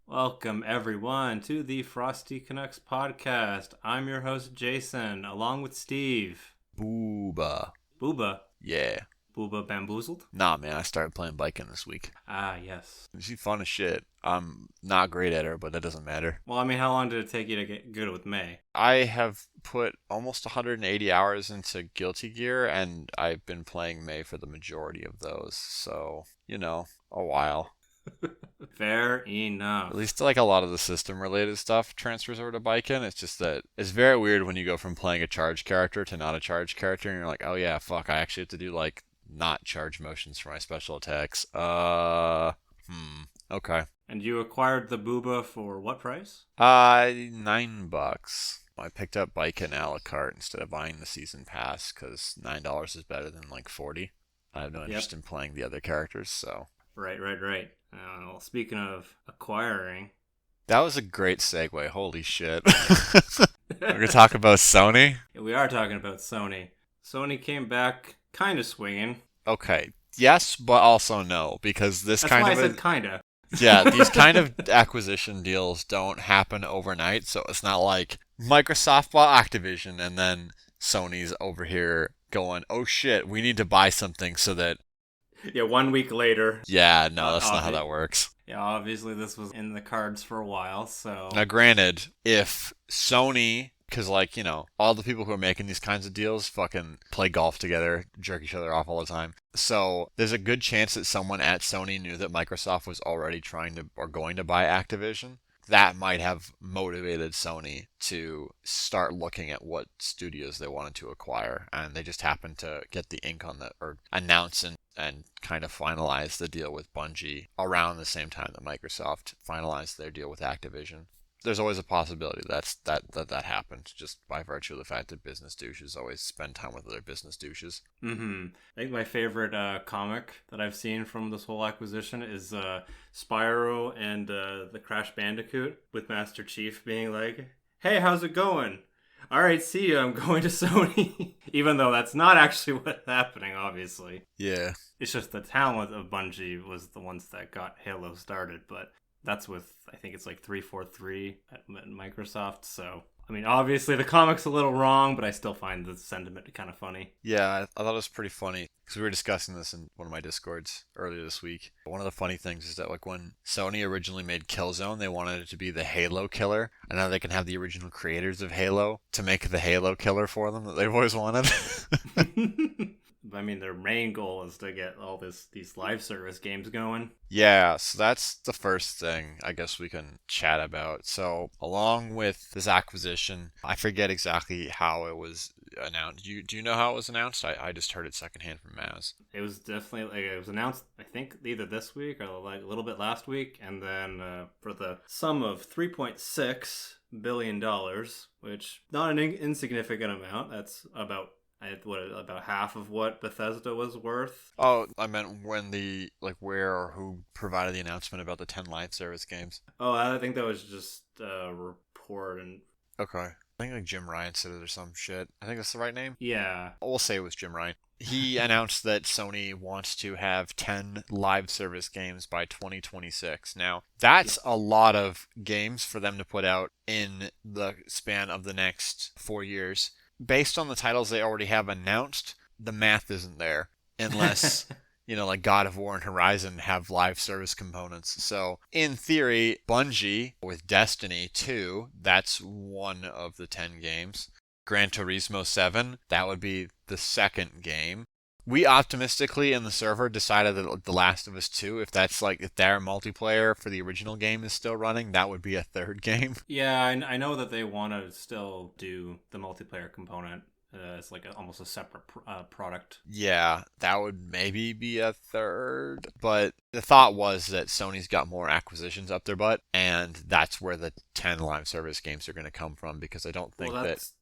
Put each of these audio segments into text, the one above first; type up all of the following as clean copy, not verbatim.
Welcome, everyone, to the Frosty Canucks podcast. I'm your host, Jason, along with Steve. Booba. Booba? Yeah. Booba bamboozled? Nah, man, I started playing biking this week. Ah, yes. She's fun as shit. I'm not great at her, but that doesn't matter. Well, I mean, how long did it take you to get good with May? I have put almost 180 hours into Guilty Gear, and I've been playing May for the majority of those. So, a while. Fair enough. At least like a lot of the system-related stuff transfers over to biking. It's just that it's very weird when you go from playing a charged character to not a charged character, and you're like, oh yeah, fuck, I actually have to do like not charge motions for my special attacks. Okay. And you acquired the Booba for what price? $9. I picked up Bikin a la carte instead of buying the season pass because $9 is better than like $40. I have no interest in playing the other characters, so. Right. Well, speaking of acquiring. That was a great segue. Holy shit. We're going to talk about Sony? Yeah, we are talking about Sony. Sony came back kind of swinging. Okay. Yes, but also no, because this That's kind why of... I said kinda. Yeah, these kind of acquisition deals don't happen overnight, so it's not like Microsoft bought Activision and then Sony's over here going, oh shit, we need to buy something so that... Yeah, 1 week later. Yeah, no, that's not how that works. Yeah, obviously this was in the cards for a while, so... Now, granted, if Sony... Because, all the people who are making these kinds of deals fucking play golf together, jerk each other off all the time. So, there's a good chance that someone at Sony knew that Microsoft was already trying to, or going to buy Activision. That might have motivated Sony to start looking at what studios they wanted to acquire. And they just happened to get the ink on that, or announce and kind of finalize the deal with Bungie around the same time that Microsoft finalized their deal with Activision. There's always a possibility that happened, just by virtue of the fact that business douches always spend time with other business douches. I think my favorite comic that I've seen from this whole acquisition is Spyro and the Crash Bandicoot, with Master Chief being like, hey, how's it going? All right, see you, I'm going to Sony. Even though that's not actually what's happening, obviously. Yeah. It's just the talent of Bungie was the ones that got Halo started, but... That's with, I think it's like 343 at Microsoft. So, I mean, obviously the comic's a little wrong, but I still find the sentiment kind of funny. Yeah, I thought it was pretty funny because we were discussing this in one of my Discords earlier this week. One of the funny things is that like when Sony originally made Killzone, they wanted it to be the Halo killer. And now they can have the original creators of Halo to make the Halo killer for them that they've always wanted. I mean, their main goal is to get all these live service games going. Yeah, so that's the first thing I guess we can chat about. So, along with this acquisition, I forget exactly how it was announced. Do you know how it was announced? I just heard it secondhand from Maz. It was definitely, it was announced, I think, either this week or like a little bit last week. And then for the sum of $3.6 billion, which not an insignificant amount. That's about half of what Bethesda was worth. Oh, I meant when where or who provided the announcement about the 10 live service games. Oh, I think that was just a report. And okay. I think like Jim Ryan said it or some shit. I think that's the right name? Yeah. We'll say it was Jim Ryan. He announced that Sony wants to have 10 live service games by 2026. Now, that's a lot of games for them to put out in the span of the next 4 years. Based on the titles they already have announced, the math isn't there. Unless, like God of War and Horizon have live service components. So, in theory, Bungie, with Destiny 2, that's one of the 10 games. Gran Turismo 7, that would be the second game. We optimistically in the server decided that The Last of Us 2, if their multiplayer for the original game is still running, that would be a third game. Yeah, I know that they want to still do the multiplayer component. It's like almost a separate product. Yeah, that would maybe be a third. But the thought was that Sony's got more acquisitions up their butt, and that's where the 10 live service games are going to come from, because I don't think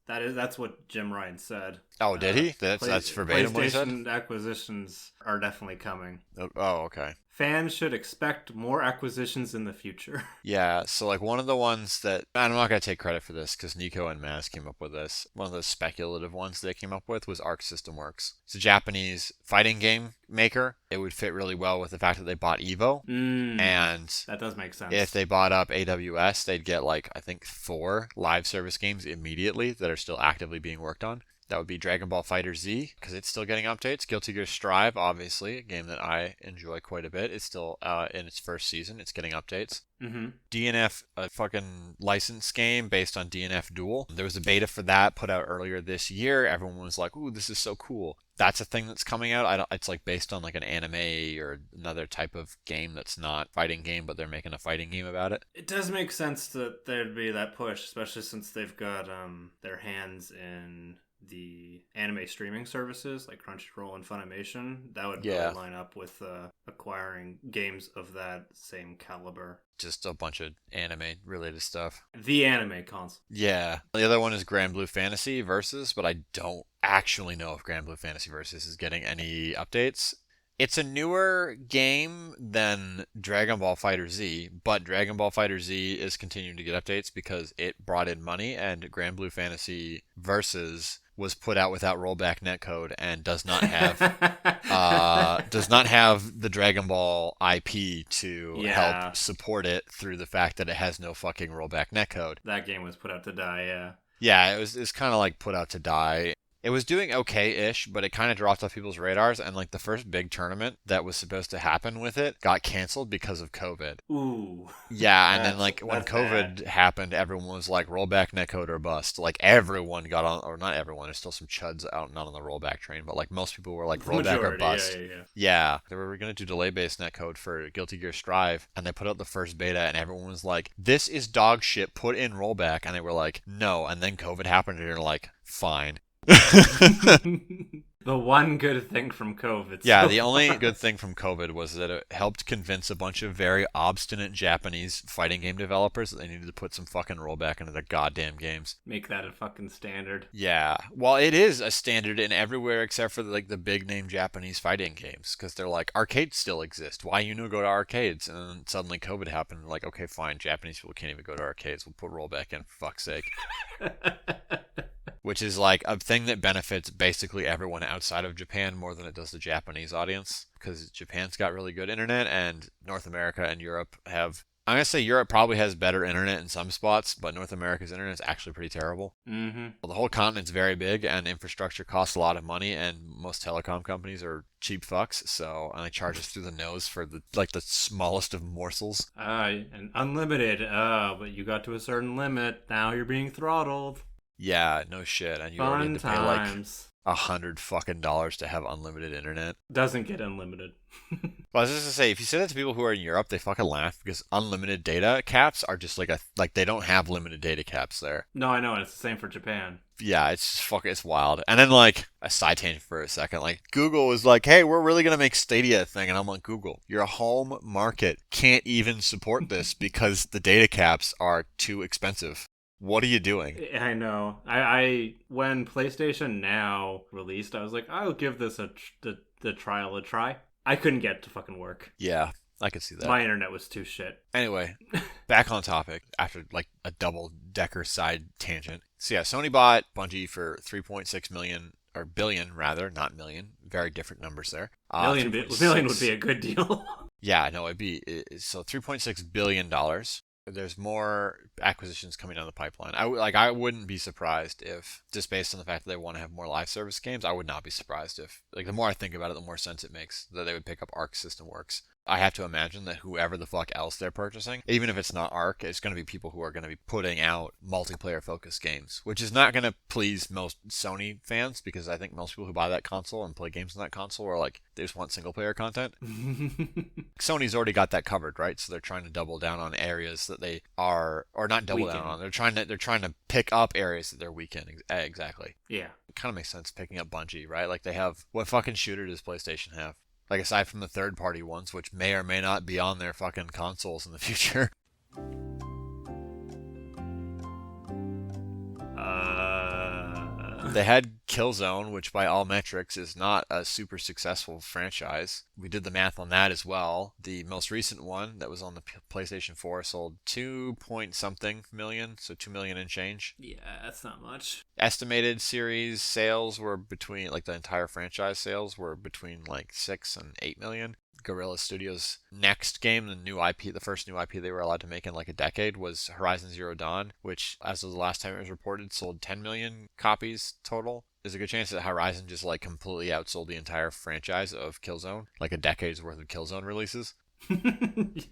that's what Jim Ryan said. Oh, did he? That's verbatim what he said? PlayStation acquisitions are definitely coming. Oh, okay. Fans should expect more acquisitions in the future. Yeah, so like one of the ones that I'm not gonna take credit for this because Nico and Maz came up with this. One of the speculative ones they came up with was Arc System Works. It's a Japanese fighting game maker. It would fit really well with the fact that they bought Evo, and that does make sense. if they bought up AWS, they'd get like I think 4 live service games immediately that are still actively being worked on. That would be Dragon Ball Fighter Z, because it's still getting updates. Guilty Gear Strive, obviously, a game that I enjoy quite a bit. It's still in its first season. It's getting updates. DNF, a fucking licensed game based on DNF Duel. There was a beta for that put out earlier this year. Everyone was like, ooh, this is so cool. That's a thing that's coming out. It's like based on like an anime or another type of game that's not fighting game, but they're making a fighting game about it. It does make sense that there'd be that push, especially since they've got their hands in the anime streaming services like Crunchyroll and Funimation. That would really line up with acquiring games of that same caliber. Just a bunch of anime related stuff. The anime console. Yeah. The other one is Grand Blue Fantasy Versus, but I don't actually know if Grand Blue Fantasy Versus is getting any updates. It's a newer game than Dragon Ball Fighter Z, but Dragon Ball Fighter Z is continuing to get updates because it brought in money, and Grand Blue Fantasy Versus was put out without rollback netcode and does not have the Dragon Ball IP to help support it through the fact that it has no fucking rollback netcode. That game was put out to die, yeah. Yeah, it's kind of like put out to die. It was doing okay-ish, but it kind of dropped off people's radars, and like the first big tournament that was supposed to happen with it got canceled because of COVID. Ooh. Yeah, and then like when COVID happened, everyone was like, rollback netcode or bust. Like everyone got on, or not everyone, there's still some chuds out not on the rollback train, but like most people were like, rollback or bust. Yeah. They were going to do delay-based netcode for Guilty Gear Strive, and they put out the first beta, and everyone was like, this is dog shit, put in rollback, and they were like, no, and then COVID happened, and you're like, fine. The one good thing from COVID. Yeah, the only good thing from COVID was that it helped convince a bunch of very obstinate Japanese fighting game developers that they needed to put some fucking rollback into their goddamn games. Make that a fucking standard. Yeah. Well, it is a standard in everywhere except for like the big name Japanese fighting games, because they're like, arcades still exist. Why you go to arcades? And then suddenly COVID happened. Like, okay, fine. Japanese people can't even go to arcades. We'll put rollback in, for fuck's sake. Which is like a thing that benefits basically everyone outside of Japan more than it does the Japanese audience, because Japan's got really good internet and North America and Europe have... I'm going to say Europe probably has better internet in some spots, but North America's internet is actually pretty terrible. Mm-hmm. Well, the whole continent's very big and infrastructure costs a lot of money, and most telecom companies are cheap fucks, so and they charge us through the nose for the smallest of morsels. And unlimited, but you got to a certain limit, now you're being throttled. Yeah, no shit. And you already have to pay like $100 fucking to have unlimited internet. Doesn't get unlimited. Well, I was just gonna say, if you say that to people who are in Europe, they fucking laugh because unlimited data caps are just like they don't have limited data caps there. No, I know, and it's the same for Japan. Yeah, it's just it's wild. And then like a side tangent for a second, like Google was like, "Hey, we're really gonna make Stadia a thing," and I'm like, Google, your home market can't even support this because the data caps are too expensive. What are you doing? I know. I when PlayStation Now released, I was like, I'll give this the trial a try. I couldn't get it to fucking work. Yeah, I could see that. My internet was too shit. Anyway, back on topic after like a double-decker side tangent. So yeah, Sony bought Bungie for $3.6 million, or billion rather, not million. Very different numbers there. Million would be a good deal. Yeah, no, it'd be so $3.6 billion. There's more acquisitions coming down the pipeline. I wouldn't be surprised if, just based on the fact that they want to have more live service games, I would not be surprised if, like, the more I think about it, the more sense it makes that they would pick up Arc System Works. I have to imagine that whoever the fuck else they're purchasing, even if it's not Arc, it's going to be people who are going to be putting out multiplayer-focused games, which is not going to please most Sony fans, because I think most people who buy that console and play games on that console are like, they just want single-player content. Sony's already got that covered, right? So they're trying to double down on areas that they are, or not double down on. They're trying to pick up areas that they're weak in. Exactly. Yeah. It kind of makes sense picking up Bungie, right? Like they have, what fucking shooter does PlayStation have? Like, aside from the third-party ones, which may or may not be on their fucking consoles in the future. They had Killzone, which by all metrics is not a super successful franchise. We did the math on that as well. The most recent one that was on the PlayStation 4 sold 2 point something million, so 2 million and change. Yeah, that's not much. Estimated series sales were between, like the entire franchise sales were between like 6 and 8 million. Guerrilla Studios' next game, the first new IP they were allowed to make in like a decade, was Horizon Zero Dawn, which, as of the last time it was reported, sold 10 million copies total. There's a good chance that Horizon just like completely outsold the entire franchise of Killzone, like a decade's worth of Killzone releases.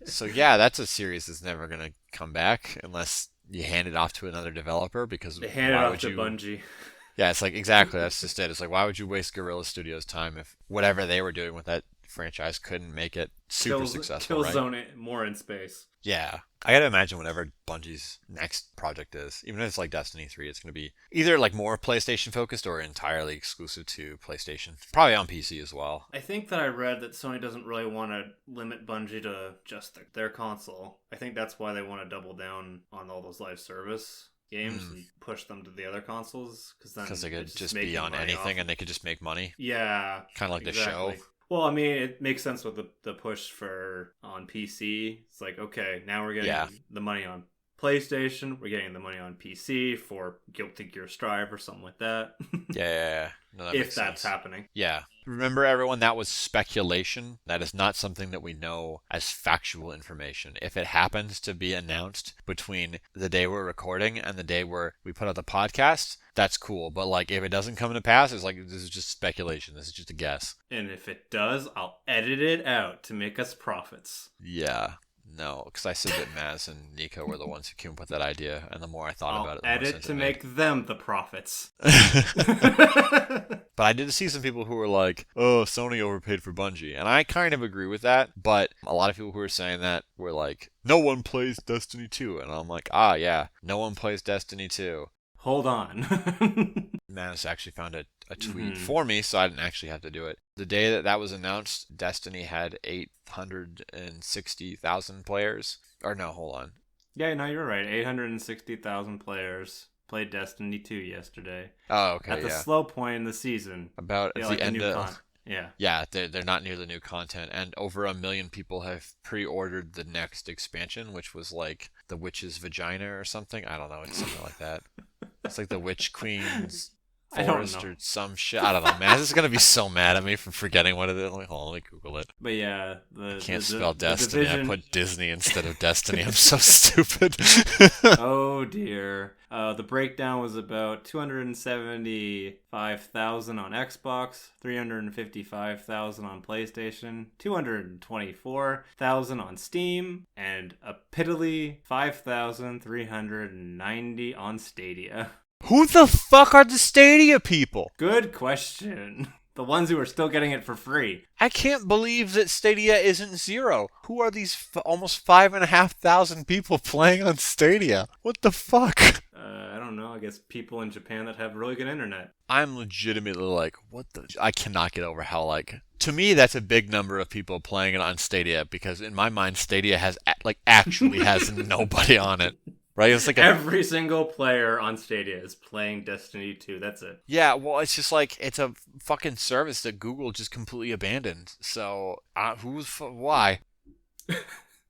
So yeah, that's a series that's never gonna come back unless you hand it off to another developer, because they hand it off to Bungie. Yeah, it's like, exactly, that's just it. It's like, why would you waste Guerrilla Studios' time if whatever they were doing with that franchise couldn't make it super successful, Killzone right? it more in space. Yeah. I gotta imagine whatever Bungie's next project is, even if it's like Destiny 3, it's gonna be either like more PlayStation focused or entirely exclusive to PlayStation. Probably on PC as well. I think that I read that Sony doesn't really want to limit Bungie to just their console. I think that's why they want to double down on all those live service games and push them to the other consoles, because they could just be on anything and they could just make money. Yeah. Kind of like exactly. the show. Well, I mean, it makes sense with the push for on PC. It's like, okay, now we're getting the money on PlayStation. We're getting the money on PC for Guilty Gear Strive or something like that. Yeah. No, that if that's happening. Yeah. Remember, everyone, that was speculation. That is not something that we know as factual information. If it happens to be announced between the day we're recording and the day where we put out the podcast, that's cool. But like, if it doesn't come to pass, it's like, this is just speculation. This is just a guess. And if it does, I'll edit it out to make us profits. Yeah. No, because I said that Maz and Nico were the ones who came up with that idea, and the more I thought about it, the more edit sense to it make made. them the profits. But I did see some people who were like, oh, Sony overpaid for Bungie. And I kind of agree with that, but a lot of people who were saying that were like, no one plays Destiny 2. And I'm like, yeah, no one plays Destiny 2. Hold on. Manus actually found a tweet for me, so I didn't actually have to do it. The day that was announced, Destiny had 860,000 players. Or no, hold on. Yeah, no, you're right. 860,000 players played Destiny 2 yesterday. Oh, okay, at the slow point in the season. About at the end of... Yeah. Yeah, they're not near the new content, and over 1 million people have pre-ordered the next expansion, which was like the Witch's Vagina or something. I don't know, it's something like that. It's like the Witch Queen's Forest or some shit. I don't know, man. This is gonna be so mad at me for forgetting what it is. Like, hold on, let me Google it. But yeah, I can't spell Destiny. I put Disney instead of Destiny. I'm so stupid. Oh dear. The breakdown was about 275,000 on Xbox, 355,000 on PlayStation, 224,000 on Steam, and a piddly 5,390 on Stadia. Who the fuck are the Stadia people? Good question. The ones who are still getting it for free. I can't believe that Stadia isn't zero. Who are these almost 5,500 people playing on Stadia? What the fuck? I don't know. I guess people in Japan that have really good internet. I'm legitimately like, what the... I cannot get over how, like... To me, that's a big number of people playing it on Stadia, because in my mind, Stadia has, actually has nobody on it. Right? It's like every single player on Stadia is playing Destiny 2. That's it. Yeah, well, it's just like, it's a fucking service that Google just completely abandoned. So, why?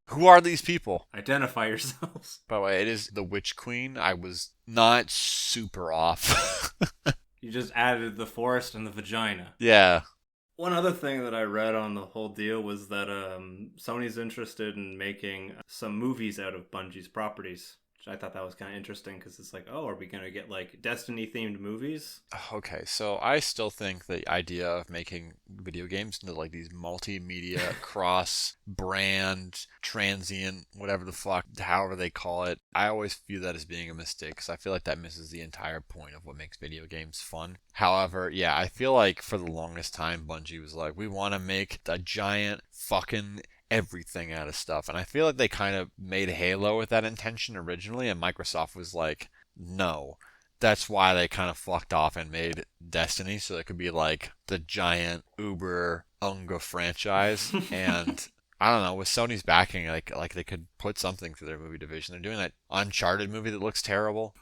Who are these people? Identify yourselves. By the way, it is the Witch Queen. I was not super off. You just added the forest and the vagina. Yeah. One other thing that I read on the whole deal was that Sony's interested in making some movies out of Bungie's properties. I thought that was kind of interesting, because it's like, oh, are we going to get like Destiny-themed movies? Okay, so I still think the idea of making video games into like these multimedia, cross-brand, transient, whatever the fuck, however they call it, I always view that as being a mistake, because I feel like that misses the entire point of what makes video games fun. However, yeah, I feel like for the longest time, Bungie was like, we want to make a giant fucking everything out of stuff, and I feel like they kind of made Halo with that intention originally, and Microsoft was like, no. That's why they kind of fucked off and made Destiny, so it could be like the giant uber unga franchise. And I don't know, with Sony's backing, like they could put something through their movie division. They're doing that Uncharted movie that looks terrible.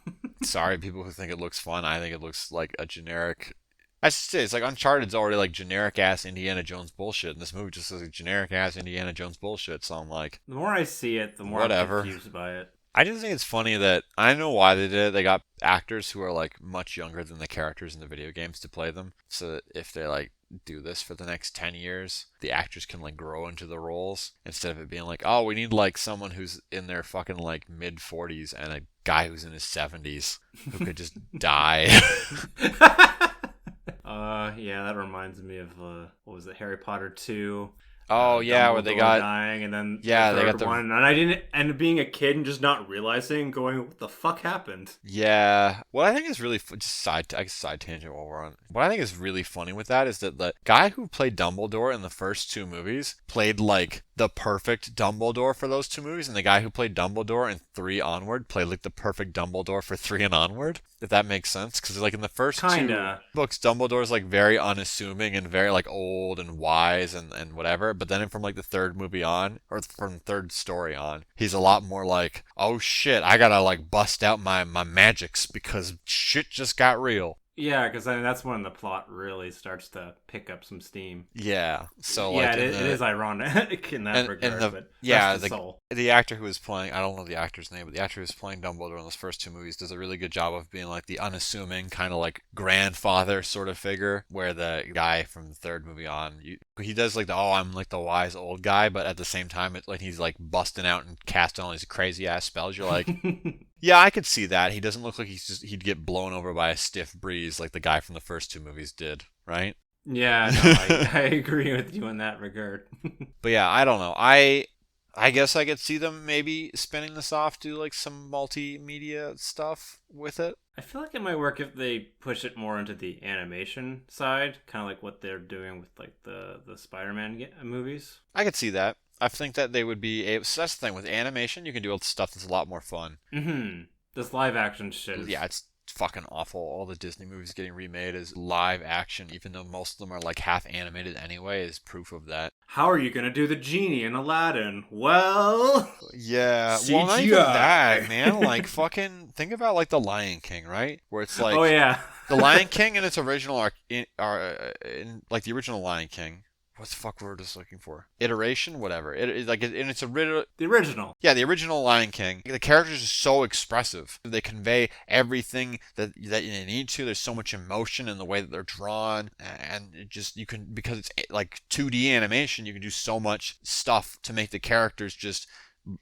Sorry, people who think it looks fun. I think it looks like a generic. I should say, it's like Uncharted's already like generic ass Indiana Jones bullshit, and this movie just looks like generic ass Indiana Jones bullshit. So I'm like, The more I see it, the more whatever. I'm confused by it. I just think it's funny that I know why they did it. They got actors who are like much younger than the characters in the video games to play them. So that if they like do this for the next 10 years, the actors can like grow into the roles instead of it being like, oh, we need like someone who's in their fucking like mid 40s and a guy who's in his 70s who could just die. Yeah, that reminds me of what was it, Harry Potter 2? Oh yeah, where they got dying, and then yeah, they got the one, and I didn't, and being a kid and just not realizing, going, what the fuck happened? yeah. What I think is really just side tangent while we're on. What I think is really funny with that is that the guy who played Dumbledore in the first two movies played like the perfect Dumbledore for those two movies, and the guy who played Dumbledore in 3 onward played like the perfect Dumbledore for 3 and onward. If that makes sense, because like in the first Kinda. 2 books, Dumbledore's like very unassuming and very like old and wise and whatever. But then from like the 3rd movie on, or from the 3rd story on, he's a lot more like, oh shit, I gotta like bust out my magics because shit just got real. Yeah, because I mean, that's when the plot really starts to pick up some steam. Yeah. So yeah, like it is ironic in that regard. But yeah, the soul. The actor who was playing, I don't know the actor's name, but the actor who was playing Dumbledore in those first 2 movies does a really good job of being like the unassuming kind of like grandfather sort of figure, where the guy from the 3rd movie on, he does like the, oh, I'm like the wise old guy, but at the same time it's like he's like busting out and casting all these crazy ass spells. You're like, yeah, I could see that. He doesn't look like he'd get blown over by a stiff breeze like the guy from the first 2 movies did, right? Yeah, no, I agree with you in that regard. But yeah, I don't know. I guess I could see them maybe spinning this off, do like some multimedia stuff with it. I feel like it might work if they push it more into the animation side, kind of like what they're doing with like the Spider-Man movies. I could see that. I think that they would be able, so that's the thing with animation, you can do stuff that's a lot more fun. Mm-hmm. This live action shit is... Yeah, it's fucking awful. All the Disney movies getting remade as live action, even though most of them are like half animated anyway, is proof of that. How are you gonna do the genie in Aladdin? Well, yeah, CGI. Well, not even that, man. Like fucking think about like the Lion King, right? Where it's like, oh yeah, the Lion King in its original like the original Lion King. What the fuck word is looking for? Iteration, whatever. In its original. The original. Yeah, the original Lion King. The characters are so expressive. They convey everything that you need to. There's so much emotion in the way that they're drawn, and it just you can, because it's like 2D animation, you can do so much stuff to make the characters just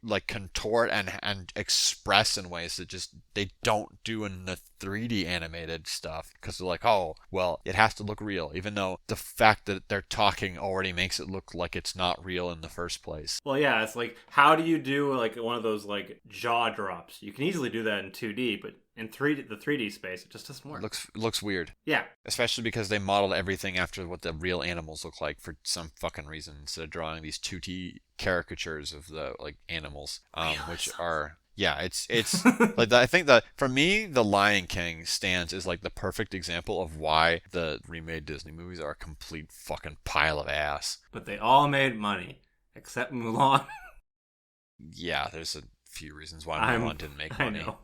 like contort and express in ways that just they don't do in the 3D animated stuff, because they're like, oh well, it has to look real, even though the fact that they're talking already makes it look like it's not real in the first place. Well, yeah, it's like, how do you do like one of those like jaw drops? You can easily do that in 2D, but in 3D, the 3D space, it just doesn't work. Looks weird. Yeah. Especially because they modeled everything after what the real animals look like for some fucking reason, instead of drawing these 2D caricatures of the like animals, which are, yeah, it's like I think that for me, the Lion King stands as like the perfect example of why the remade Disney movies are a complete fucking pile of ass. But they all made money except Mulan. Yeah, there's a few reasons why Mulan didn't make money. I know.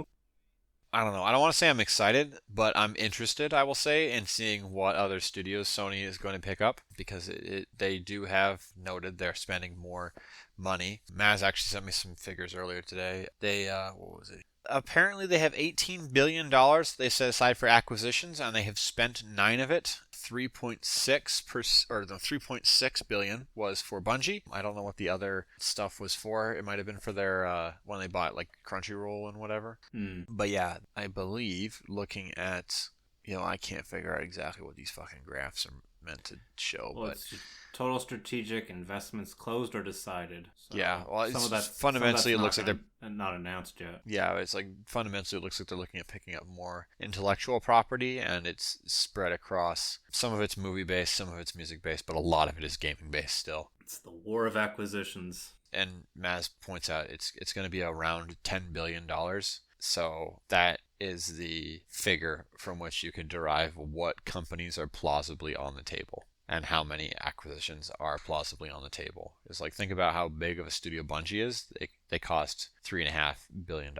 I don't know. I don't want to say I'm excited, but I'm interested, I will say, in seeing what other studios Sony is going to pick up, because they do have noted they're spending more money. Maz actually sent me some figures earlier today. They, what was it? Apparently they have $18 billion they set aside for acquisitions, and they have spent 9 of it. 3.6 billion was for Bungie. I don't know what the other stuff was for. It might have been for their when they bought like Crunchyroll and whatever. But yeah, I believe looking at, I can't figure out exactly what these fucking graphs are meant to show, well, but it's total strategic investments closed or decided. So yeah, well, it's some of that, fundamentally it looks like they're not announced yet. Yeah, it's like fundamentally it looks like they're looking at picking up more intellectual property, and it's spread across, some of it's movie based, some of it's music based, but a lot of it is gaming based still. It's the war of acquisitions. And Maz points out it's going to be around $10 billion. So that is the figure from which you can derive what companies are plausibly on the table and how many acquisitions are plausibly on the table. It's like, think about how big of a studio Bungie is. They cost $3.5 billion.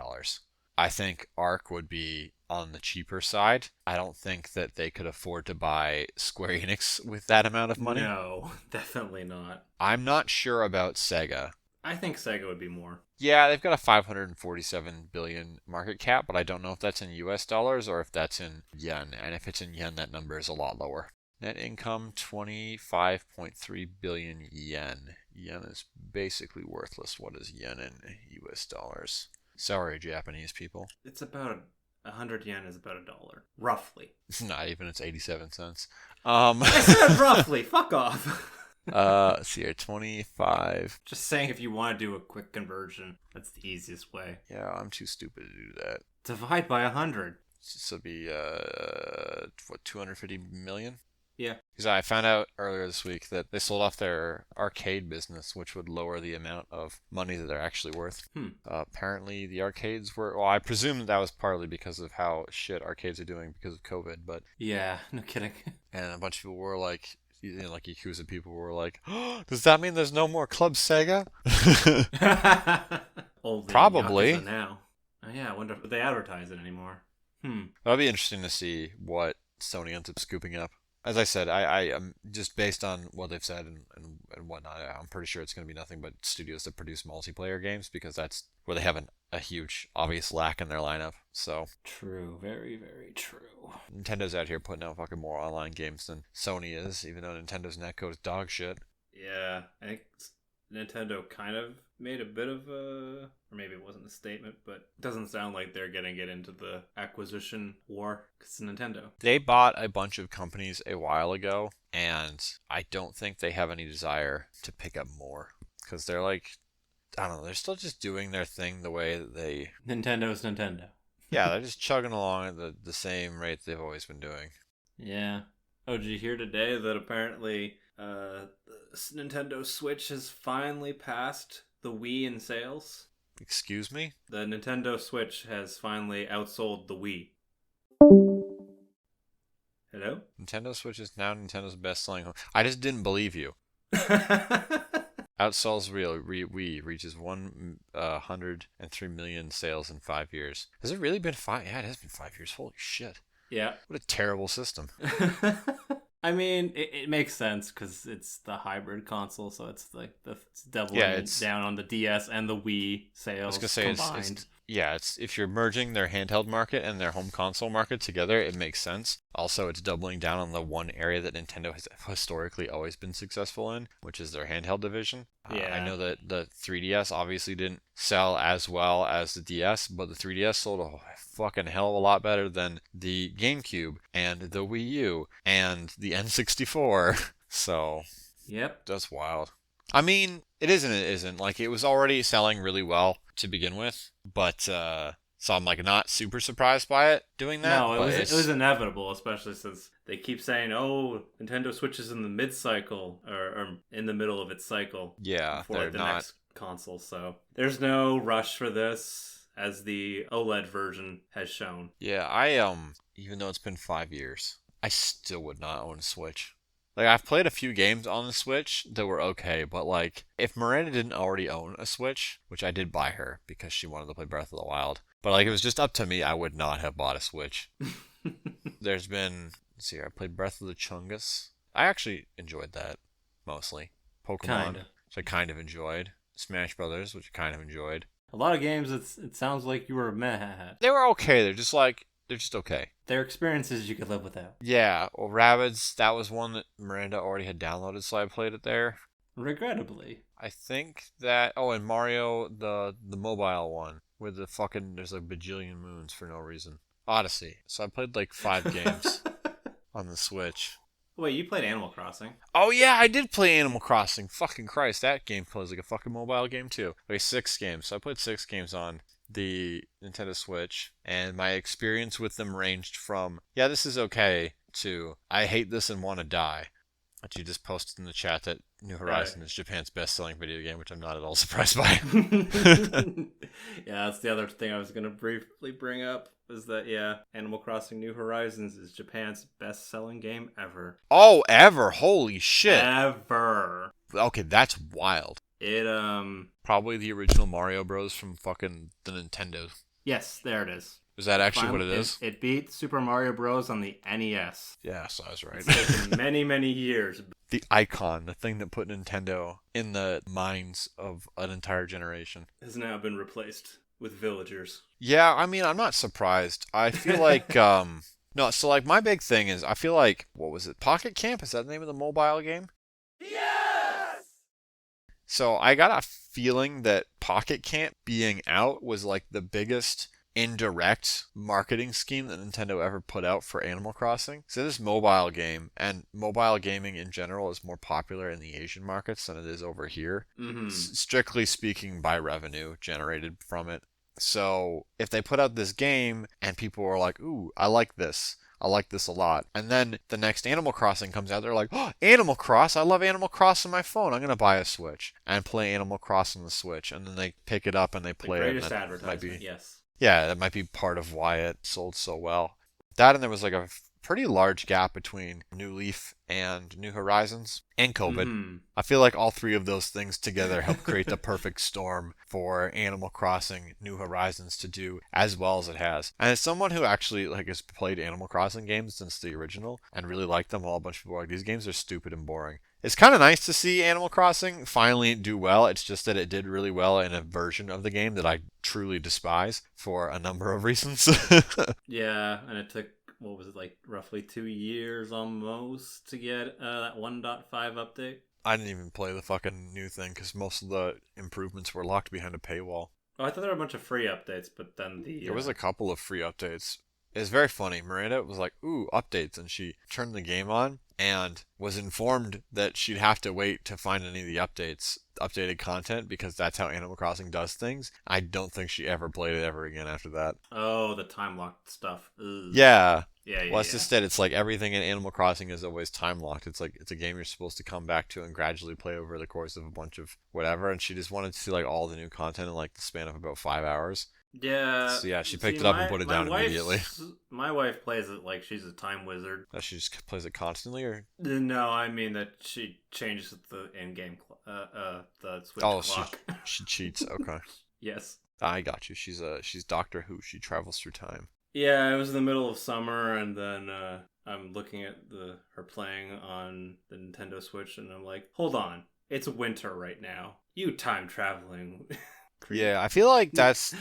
I think Arc would be on the cheaper side. I don't think that they could afford to buy Square Enix with that amount of money. No, definitely not. I'm not sure about Sega. I think Sega would be more. Yeah, they've got a 547 billion market cap, but I don't know if that's in US dollars or if that's in yen. And if it's in yen, that number is a lot lower. Net income 25.3 billion yen. Yen is basically worthless. What is yen in US dollars? Sorry, Japanese people. It's about 100 yen is about $1, roughly. Not even, it's 87 cents. I said roughly. Fuck off. Let's see here, 25. Just saying, if you want to do a quick conversion, that's the easiest way. Yeah, I'm too stupid to do that. Divide by 100. This will be, 250 million? Yeah. Because I found out earlier this week that they sold off their arcade business, which would lower the amount of money that they're actually worth. Apparently, the arcades were... Well, I presume that was partly because of how shit arcades are doing because of COVID, but... Yeah, no kidding. And a bunch of people were like... like Yakuza people were like, oh, does that mean there's no more Club Sega? Probably. Yakuza now. Oh, yeah, I wonder if they advertise it anymore. That'll be interesting to see what Sony ends up scooping up. As I said, I am just based on what they've said and whatnot, I'm pretty sure it's going to be nothing but studios that produce multiplayer games because that's where they have a huge, obvious lack in their lineup. So true, very, very true. Nintendo's out here putting out fucking more online games than Sony is, even though Nintendo's netcode is dog shit. Yeah, I think Nintendo kind of made a bit of a... Or maybe it wasn't a statement, but it doesn't sound like they're going to get into the acquisition war because it's Nintendo. They bought a bunch of companies a while ago, and I don't think they have any desire to pick up more. Because they're like, I don't know, they're still just doing their thing the way that they... Nintendo's Nintendo. Yeah, they're just chugging along at the same rate they've always been doing. Yeah. Oh, did you hear today that apparently the Nintendo Switch has finally passed the Wii in sales? Excuse me? The Nintendo Switch has finally outsold the Wii. Hello? Nintendo Switch is now Nintendo's best-selling home. I just didn't believe you. Outsells Wii reaches 103 million sales in 5 years. Has it really been 5? Yeah, it has been 5 years. Holy shit. Yeah. What a terrible system. I mean, it makes sense because it's the hybrid console, so it's like it's doubling down on the DS and the Wii sales. I was gonna say combined. It's if you're merging their handheld market and their home console market together, it makes sense. Also, it's doubling down on the one area that Nintendo has historically always been successful in, which is their handheld division. Yeah. I know that the 3DS obviously didn't sell as well as the DS, but the 3DS sold a fucking hell of a lot better than the GameCube and the Wii U and the N64. So, yep, that's wild. I mean, it is and it isn't. Like, it was already selling really well to begin with, but so I'm like not super surprised by it doing that. No, it was inevitable, especially since they keep saying, "Oh, Nintendo Switch is in the mid-cycle or in the middle of its cycle." Yeah, for the next console. So there's no rush for this, as the OLED version has shown. Yeah, I even though it's been 5 years, I still would not own a Switch. Like, I've played a few games on the Switch that were okay, but, like, if Miranda didn't already own a Switch, which I did buy her because she wanted to play Breath of the Wild, but, like, it was just up to me, I would not have bought a Switch. There's been, let's see here, I played Breath of the Chungus. I actually enjoyed that, mostly. Pokémon, which I kind of enjoyed. Smash Brothers, which I kind of enjoyed. A lot of games, it sounds like you were meh at. They were okay, they're just okay. They're experiences you could live without. Yeah, well, Rabbids, that was one that Miranda already had downloaded, so I played it there. Regrettably. I think that... Oh, and Mario, the mobile one, where there's a bajillion moons for no reason. Odyssey. So I played like 5 games on the Switch. Wait, you played Animal Crossing? Oh yeah, I did play Animal Crossing. Fucking Christ, that game plays like a fucking mobile game too. Okay, 6 games. So I played 6 games on the Nintendo Switch, and my experience with them ranged from, yeah, this is okay, to, I hate this and want to die. But you just posted in the chat that New Horizons is Japan's best-selling video game, which I'm not at all surprised by. Yeah, that's the other thing I was going to briefly bring up, is that, yeah, Animal Crossing New Horizons is Japan's best-selling game ever. Oh, ever? Holy shit. Ever. Okay, that's wild. It, Probably the original Mario Bros. From fucking the Nintendo Yes, there it is. Is that actually what Finally, it is? It beat Super Mario Bros. On the NES. Yeah, so I was right. It's taken many, many years. The icon, the thing that put Nintendo in the minds of an entire generation, has now been replaced with villagers. Yeah, I mean, I'm not surprised. I feel like, no, so like my big thing is, I feel like, what was it? Pocket Camp? Is that the name of the mobile game? Yes! So I got a feeling that Pocket Camp being out was like the biggest indirect marketing scheme that Nintendo ever put out for Animal Crossing. So this mobile game, and mobile gaming in general is more popular in the Asian markets than it is over here. Mm-hmm. Strictly speaking, by revenue generated from it. So if they put out this game and people are like, ooh, I like this a lot. And then the next Animal Crossing comes out, they're like, oh, Animal Cross, I love Animal Cross on my phone. I'm going to buy a Switch and play Animal Cross on the Switch. And then they pick it up and they play it. The greatest advertisement, yes. Yeah, that might be part of why it sold so well. That, and there was like a pretty large gap between New Leaf and New Horizons and COVID. Mm-hmm. I feel like all three of those things together help create the perfect storm for Animal Crossing New Horizons to do as well as it has. And as someone who actually like has played Animal Crossing games since the original and really liked them, while a bunch of people are like, these games are stupid and boring. It's kind of nice to see Animal Crossing finally do well. It's just that it did really well in a version of the game that I truly despise for a number of reasons. Yeah, and it took, what was it, like roughly 2 years almost to get that 1.5 update? I didn't even play the fucking new thing because most of the improvements were locked behind a paywall. Oh, I thought there were a bunch of free updates, but then There was a couple of free updates. It's very funny. Miranda was like, ooh, updates. And she turned the game on and was informed that she'd have to wait to find any of the updated content, because that's how Animal Crossing does things. I don't think she ever played it ever again after that. Oh, the time locked stuff. Ugh. Yeah. Yeah. Well, it's just that it's like everything in Animal Crossing is always time locked. It's like it's a game you're supposed to come back to and gradually play over the course of a bunch of whatever. And she just wanted to see like all the new content in like the span of about 5 hours. Yeah. So yeah, she picked it up and put it down immediately. My wife plays it like she's a time wizard. She just plays it constantly, or? No, I mean that she changes the in-game the Switch clock. She cheats. Okay. Yes. I got you. She's Doctor Who. She travels through time. Yeah, it was in the middle of summer, and then I'm looking at her playing on the Nintendo Switch, and I'm like, hold on, it's winter right now. You time traveling. Yeah, I feel like that's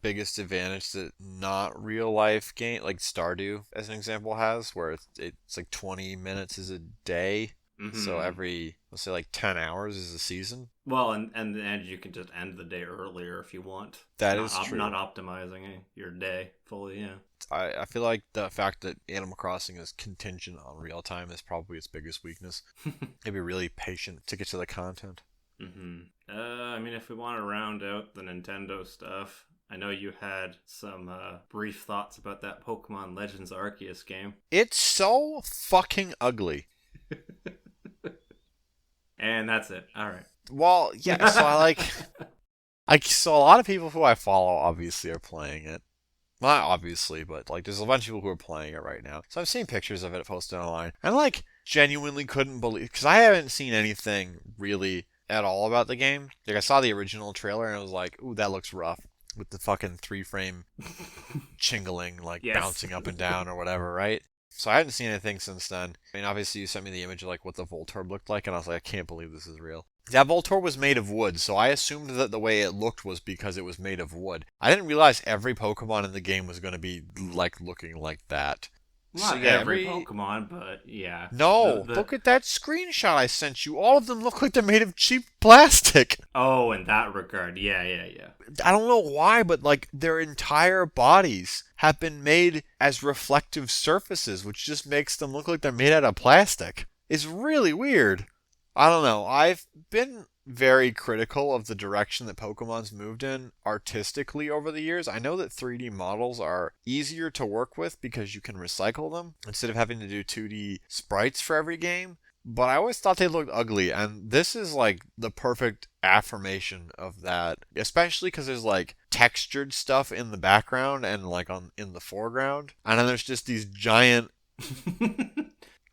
biggest advantage that not real life game like Stardew as an example has, where it's like 20 minutes is a day. Mm-hmm. So every, let's say like 10 hours is a season. Well, and you can just end the day earlier if you want. That is true. Not optimizing your day fully, yeah. I feel like the fact that Animal Crossing is contingent on real time is probably its biggest weakness. It'd be really patient to get to the content. Mm-hmm. I mean, if we want to round out the Nintendo stuff, I know you had some brief thoughts about that Pokemon Legends Arceus game. It's so fucking ugly. And that's it. All right. Well, yeah, so so a lot of people who I follow obviously are playing it. Well, not obviously, but like there's a bunch of people who are playing it right now. So I've seen pictures of it posted online. And like genuinely couldn't believe, because I haven't seen anything really at all about the game. Like I saw the original trailer and I was like, ooh, that looks rough. With the fucking 3-frame chingling, like yes. Bouncing up and down or whatever, right? So I hadn't seen anything since then. I mean, obviously you sent me the image of like what the Voltorb looked like, and I was like, I can't believe this is real. That Voltorb was made of wood, so I assumed that the way it looked was because it was made of wood. I didn't realize every Pokemon in the game was going to be like looking like that. Not so, yeah, every Pokemon, but yeah. No, look at that screenshot I sent you. All of them look like they're made of cheap plastic. Oh, in that regard, yeah. I don't know why, but like their entire bodies have been made as reflective surfaces, which just makes them look like they're made out of plastic. It's really weird. I don't know. I've been very critical of the direction that Pokemon's moved in artistically over the years. I know that 3D models are easier to work with because you can recycle them instead of having to do 2D sprites for every game. But I always thought they looked ugly, and this is like the perfect affirmation of that, especially because there's like textured stuff in the background and like in the foreground, and then there's just these giant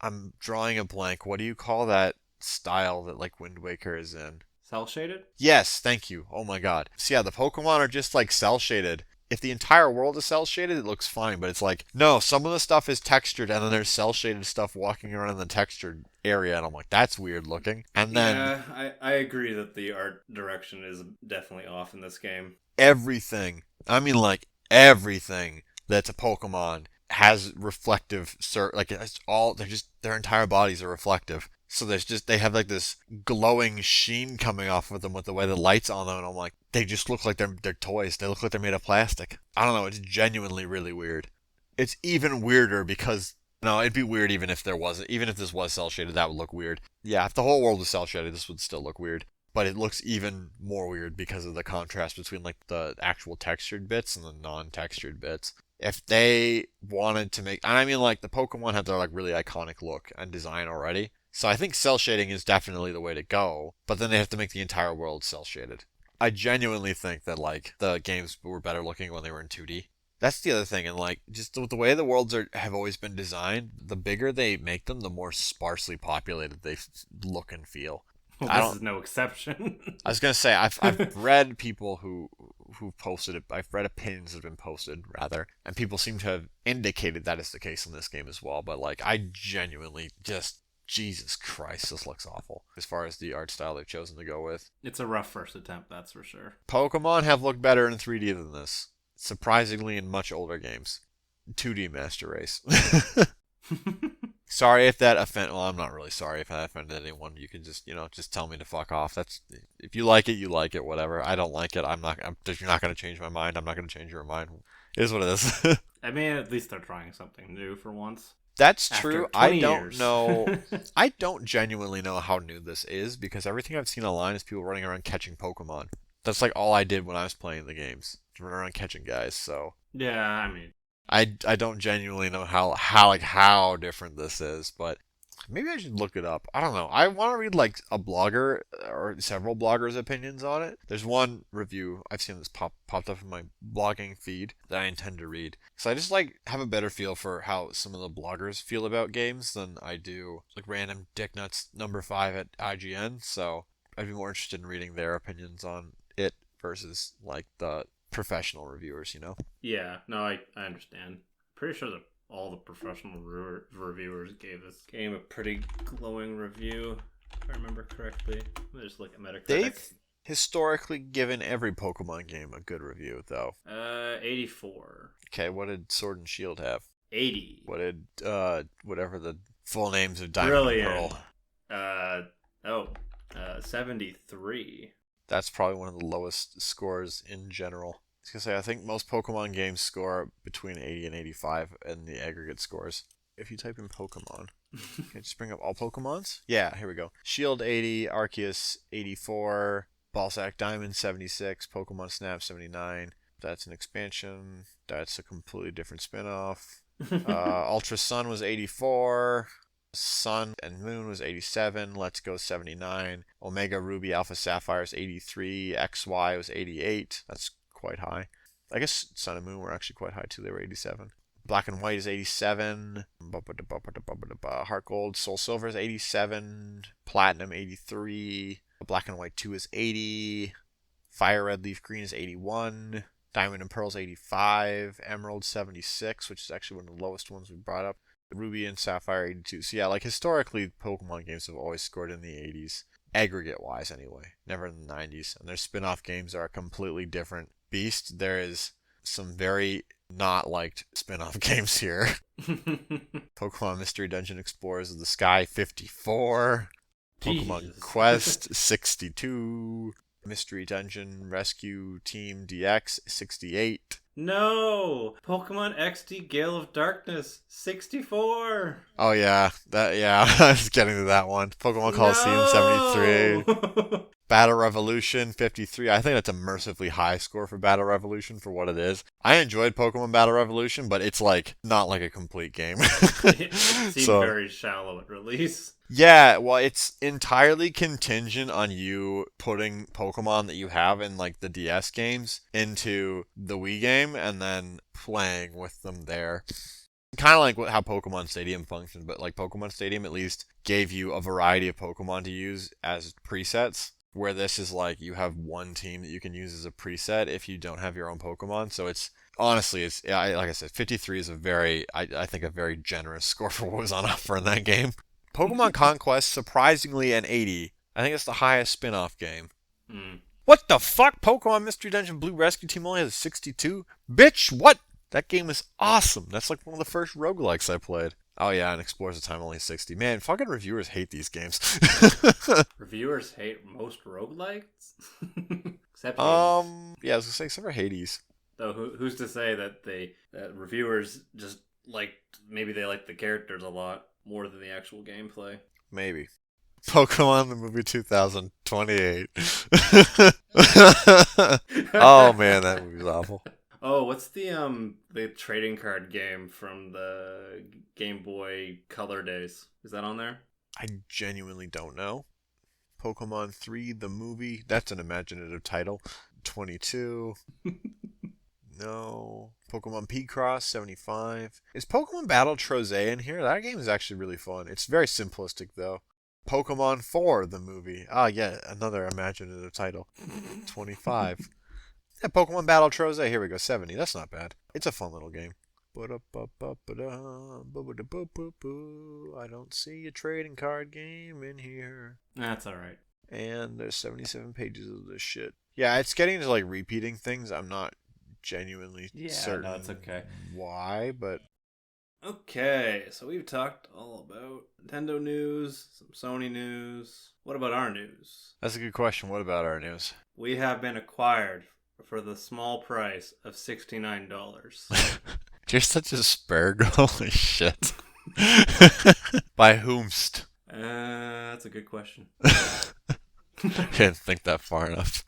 I'm drawing a blank. What do you call that style that like Wind Waker is in? Cell shaded? Yes, thank you. Oh my god. So yeah, the Pokemon are just like cell shaded, if the entire world is cell shaded, it looks fine. But it's like, no, some of the stuff is textured, and then there's cell shaded stuff walking around in the textured area, and I'm like, that's weird looking. And then I agree that the art direction is definitely off in this game. everything, I mean, like everything that's a Pokemon has reflective, like it's all their entire bodies are reflective. So they have like this glowing sheen coming off of them with the way the light's on them, and I'm like, they just look like they're toys. They look like they're made of plastic. I don't know. It's genuinely really weird. It's even weirder because no, it'd be weird even if this was cell shaded, that would look weird. Yeah, if the whole world was cell shaded, this would still look weird. But it looks even more weird because of the contrast between like the actual textured bits and the non-textured bits. If they wanted to make, and I mean like the Pokemon have their like really iconic look and design already. So I think cell shading is definitely the way to go, but then they have to make the entire world cell shaded. I genuinely think that like the games were better looking when they were in 2D. That's the other thing, and like just the way the worlds have always been designed, the bigger they make them, the more sparsely populated they look and feel. Well, this is no exception. I was gonna say I've read people who've posted it. I've read opinions that have been posted rather, and people seem to have indicated that is the case in this game as well. But like I genuinely just. Jesus Christ, this looks awful as far as the art style they've chosen to go with. It's a rough first attempt, that's for sure. Pokemon have looked better in 3D than this. Surprisingly, in much older games. 2D Master Race. Sorry if that well, I'm not really sorry if I offended anyone. You can just tell me to fuck off. That's if you like it, you like it, whatever. I don't like it. You're not going to change my mind. I'm not going to change your mind. It is what it is. I mean, at least they're trying something new for once. That's true. I don't years. know. I don't genuinely know how new this is because everything I've seen online is people running around catching Pokemon. That's like all I did when I was playing the games. Run around catching guys. So yeah, I mean, I don't genuinely know how different this is, but maybe I should look it up. I don't know. I want to read like a blogger or several bloggers' opinions on it. There's one review I've seen this popped up in my blogging feed that I intend to read. So I just like have a better feel for how some of the bloggers feel about games than I do like random dicknuts number 5 at IGN. So I'd be more interested in reading their opinions on it versus like the professional reviewers, Yeah, no, I understand. Pretty sure that all the professional reviewers gave this game a pretty glowing review, if I remember correctly. Let me just look at Metacritic. They've historically given every Pokemon game a good review, though. 84. Okay, what did Sword and Shield have? 80. What did, whatever the full names of Diamond and Pearl? 73. That's probably one of the lowest scores in general. I was going to say, I think most Pokemon games score between 80 and 85 in the aggregate scores. If you type in Pokemon, can I just bring up all Pokemons? Yeah, here we go. Shield 80, Arceus 84, Ballsack Diamond 76, Pokemon Snap 79. That's an expansion. That's a completely different spin-off. Ultra Sun was 84. Sun and Moon was 87. Let's Go 79. Omega Ruby Alpha Sapphire is 83. XY was 88. That's quite high. I guess Sun and Moon were actually quite high too. They were 87. Black and White is 87. Heart Gold Soul Silver is 87. Platinum 83. Black and White 2 is 80. Fire Red Leaf Green is 81. Diamond and Pearl is 85. Emerald 76, which is actually one of the lowest ones we brought up. Ruby and Sapphire 82. So yeah, like historically, Pokemon games have always scored in the 80s. Aggregate-wise anyway. Never in the 90s. And their spin-off games are a completely different beast. There is some very not liked spin-off games here. Pokemon Mystery Dungeon Explorers of the Sky 54. Pokemon Quest 62. Mystery Dungeon Rescue Team DX 68. No! Pokemon XD Gale of Darkness 64. Oh yeah, I was getting to that one. Pokemon Coliseum 73. Battle Revolution 53. I think that's a mercifully high score for Battle Revolution for what it is. I enjoyed Pokemon Battle Revolution, but it's like not like a complete game. It seemed very shallow at release. Yeah, well, it's entirely contingent on you putting Pokemon that you have in like the DS games into the Wii game and then playing with them there. Kind of like how Pokemon Stadium functions, but like Pokemon Stadium at least gave you a variety of Pokemon to use as presets, where this is like you have one team that you can use as a preset if you don't have your own Pokemon. So it's honestly, like I said, 53 is I think a very generous score for what was on offer in that game. Pokemon Conquest, surprisingly, an 80. I think it's the highest spin-off game. What the fuck? Pokemon Mystery Dungeon Blue Rescue Team only has a 62? Bitch, what? That game is awesome. That's like one of the first roguelikes I played. Oh yeah, and Explorers of Time only 60. Man, fucking reviewers hate these games. Reviewers hate most roguelikes? Except Hades. Yeah, I was gonna say, except for Hades. Though who's to say that reviewers just maybe they like the characters a lot more than the actual gameplay. Maybe. Pokemon the movie 2028. Oh man, that movie's awful. Oh, what's the trading card game from the Game Boy Color days? Is that on there? I genuinely don't know. Pokemon 3 the movie. That's an imaginative title. 22. No. Pokemon P-Cross 75. Is Pokemon Battle Troze in here? That game is actually really fun. It's very simplistic though. Pokemon 4 the movie. Ah, yeah, another imaginative title. 25. Yeah, Pokemon Battle Troze. Here we go. 70. That's not bad. It's a fun little game. I don't see a trading card game in here. That's alright. And there's 77 pages of this shit. Yeah, it's getting to like repeating things. I'm not genuinely certain no, it's okay. Why, but... Okay, so we've talked all about Nintendo news, some Sony news. What about our news? That's a good question. What about our news? We have been acquired for the small price of $69. You're such a spurg. Holy shit. By whomst? That's a good question. Didn't think that far enough.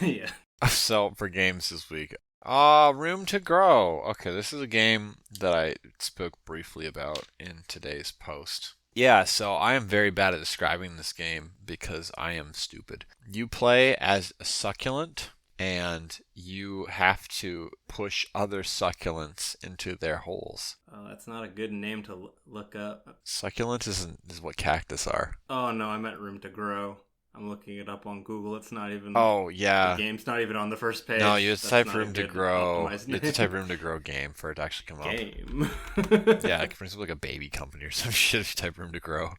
Yeah. So, for games this week. Room to Grow. Okay, this is a game that I spoke briefly about in today's post. Yeah, so I am very bad at describing this game because I am stupid. You play as a succulent, and you have to push other succulents into their holes. Oh, that's not a good name to look up. Succulent is what cactus are. Oh, no, I meant Room to Grow. I'm looking it up on Google. It's not even... Oh, yeah. The game's not even on the first page. No, you have to type Room to Grow. You have to type Room to Grow game for it to actually come up. Game? Yeah, it brings up like a baby company or some shit if you type Room to Grow.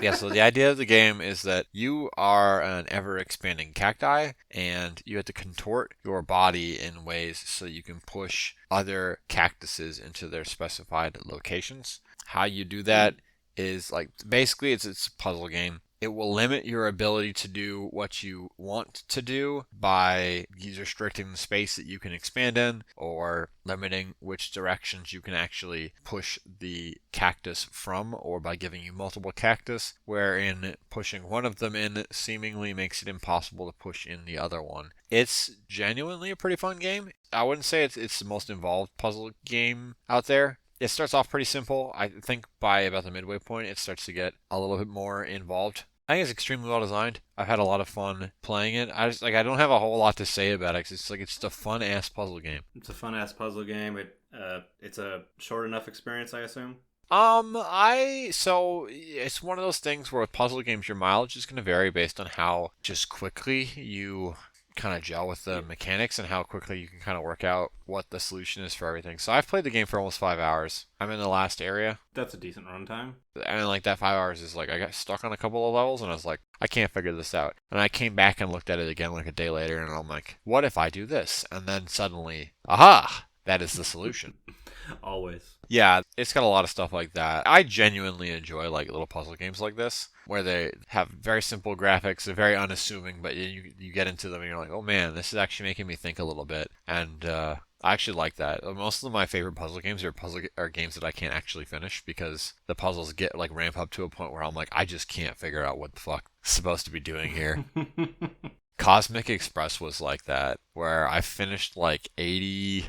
Yeah, so the idea of the game is that you are an ever-expanding cacti, and you have to contort your body in ways so you can push other cactuses into their specified locations. How you do that is, like, basically it's a puzzle game. It will limit your ability to do what you want to do by restricting the space that you can expand in, or limiting which directions you can actually push the cactus from, or by giving you multiple cactus, wherein pushing one of them in seemingly makes it impossible to push in the other one. It's genuinely a pretty fun game. I wouldn't say it's the most involved puzzle game out there. It starts off pretty simple. I think by about the midway point, it starts to get a little bit more involved. I think it's extremely well designed. I've had a lot of fun playing it. I don't have a whole lot to say about it. 'Cause it's just a fun ass puzzle game. It's a fun ass puzzle game. It's a short enough experience, I assume. So it's one of those things where with puzzle games, your mileage is going to vary based on how just quickly you kind of gel with the mechanics and how quickly you can kind of work out what the solution is for everything. So I've played the game for almost 5 hours. I'm in the last area. That's a decent runtime. And like that 5 hours is like, I got stuck on a couple of levels and I was like, I can't figure this out. And I came back and looked at it again like a day later and I'm like, what if I do this? And then suddenly, aha, that is the solution. Always. Yeah, it's got a lot of stuff like that. I genuinely enjoy like little puzzle games like this, where they have very simple graphics, they're very unassuming, but you get into them and you're like, oh man, this is actually making me think a little bit. And I actually like that. Most of my favorite puzzle games are games that I can't actually finish because the puzzles get like ramp up to a point where I'm like, I just can't figure out what the fuck I'm supposed to be doing here. Cosmic Express was like that, where I finished like 85%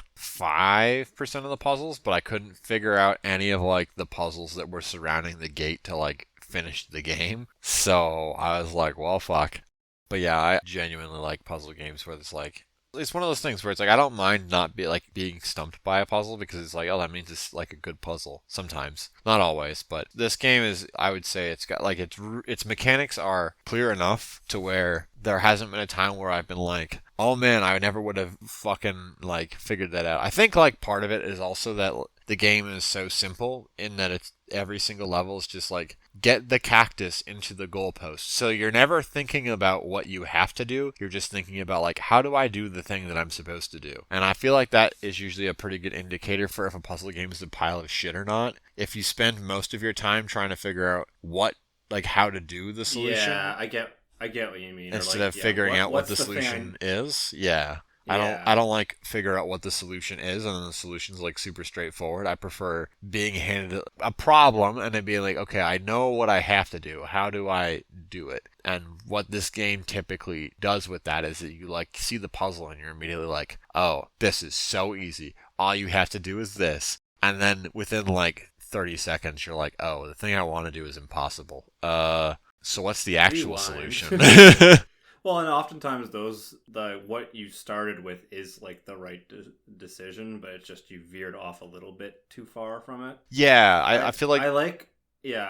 of the puzzles, but I couldn't figure out any of like the puzzles that were surrounding the gate to like finish the game. So I was like, well, fuck. But yeah, I genuinely like puzzle games where it's like It's one of those things where it's like I don't mind not being stumped by a puzzle because it's like, oh, that means it's like a good puzzle sometimes, not always, but this game is, I would say, it's got like its mechanics are clear enough to where there hasn't been a time where I've been like, oh man, I never would have fucking like figured that out. I think like part of it is also that the game is so simple in that it's every single level is just like get the cactus into the goalpost. So you're never thinking about what you have to do. You're just thinking about like, how do I do the thing that I'm supposed to do? And I feel like that is usually a pretty good indicator for if a puzzle game is a pile of shit or not. If you spend most of your time trying to figure out how to do the solution. Yeah, I get what you mean. Instead of figuring out what the solution is. Yeah. I don't like figure out what the solution is and then the solution's like super straightforward. I prefer being handed a problem and then being like, okay, I know what I have to do. How do I do it? And what this game typically does with that is that you like see the puzzle and you're immediately like, oh, this is so easy. All you have to do is this. And then within like 30 seconds you're like, oh, the thing I want to do is impossible. So what's the actual solution? Well, and oftentimes what you started with is like the right decision, but it's just you veered off a little bit too far from it. Yeah, I feel like I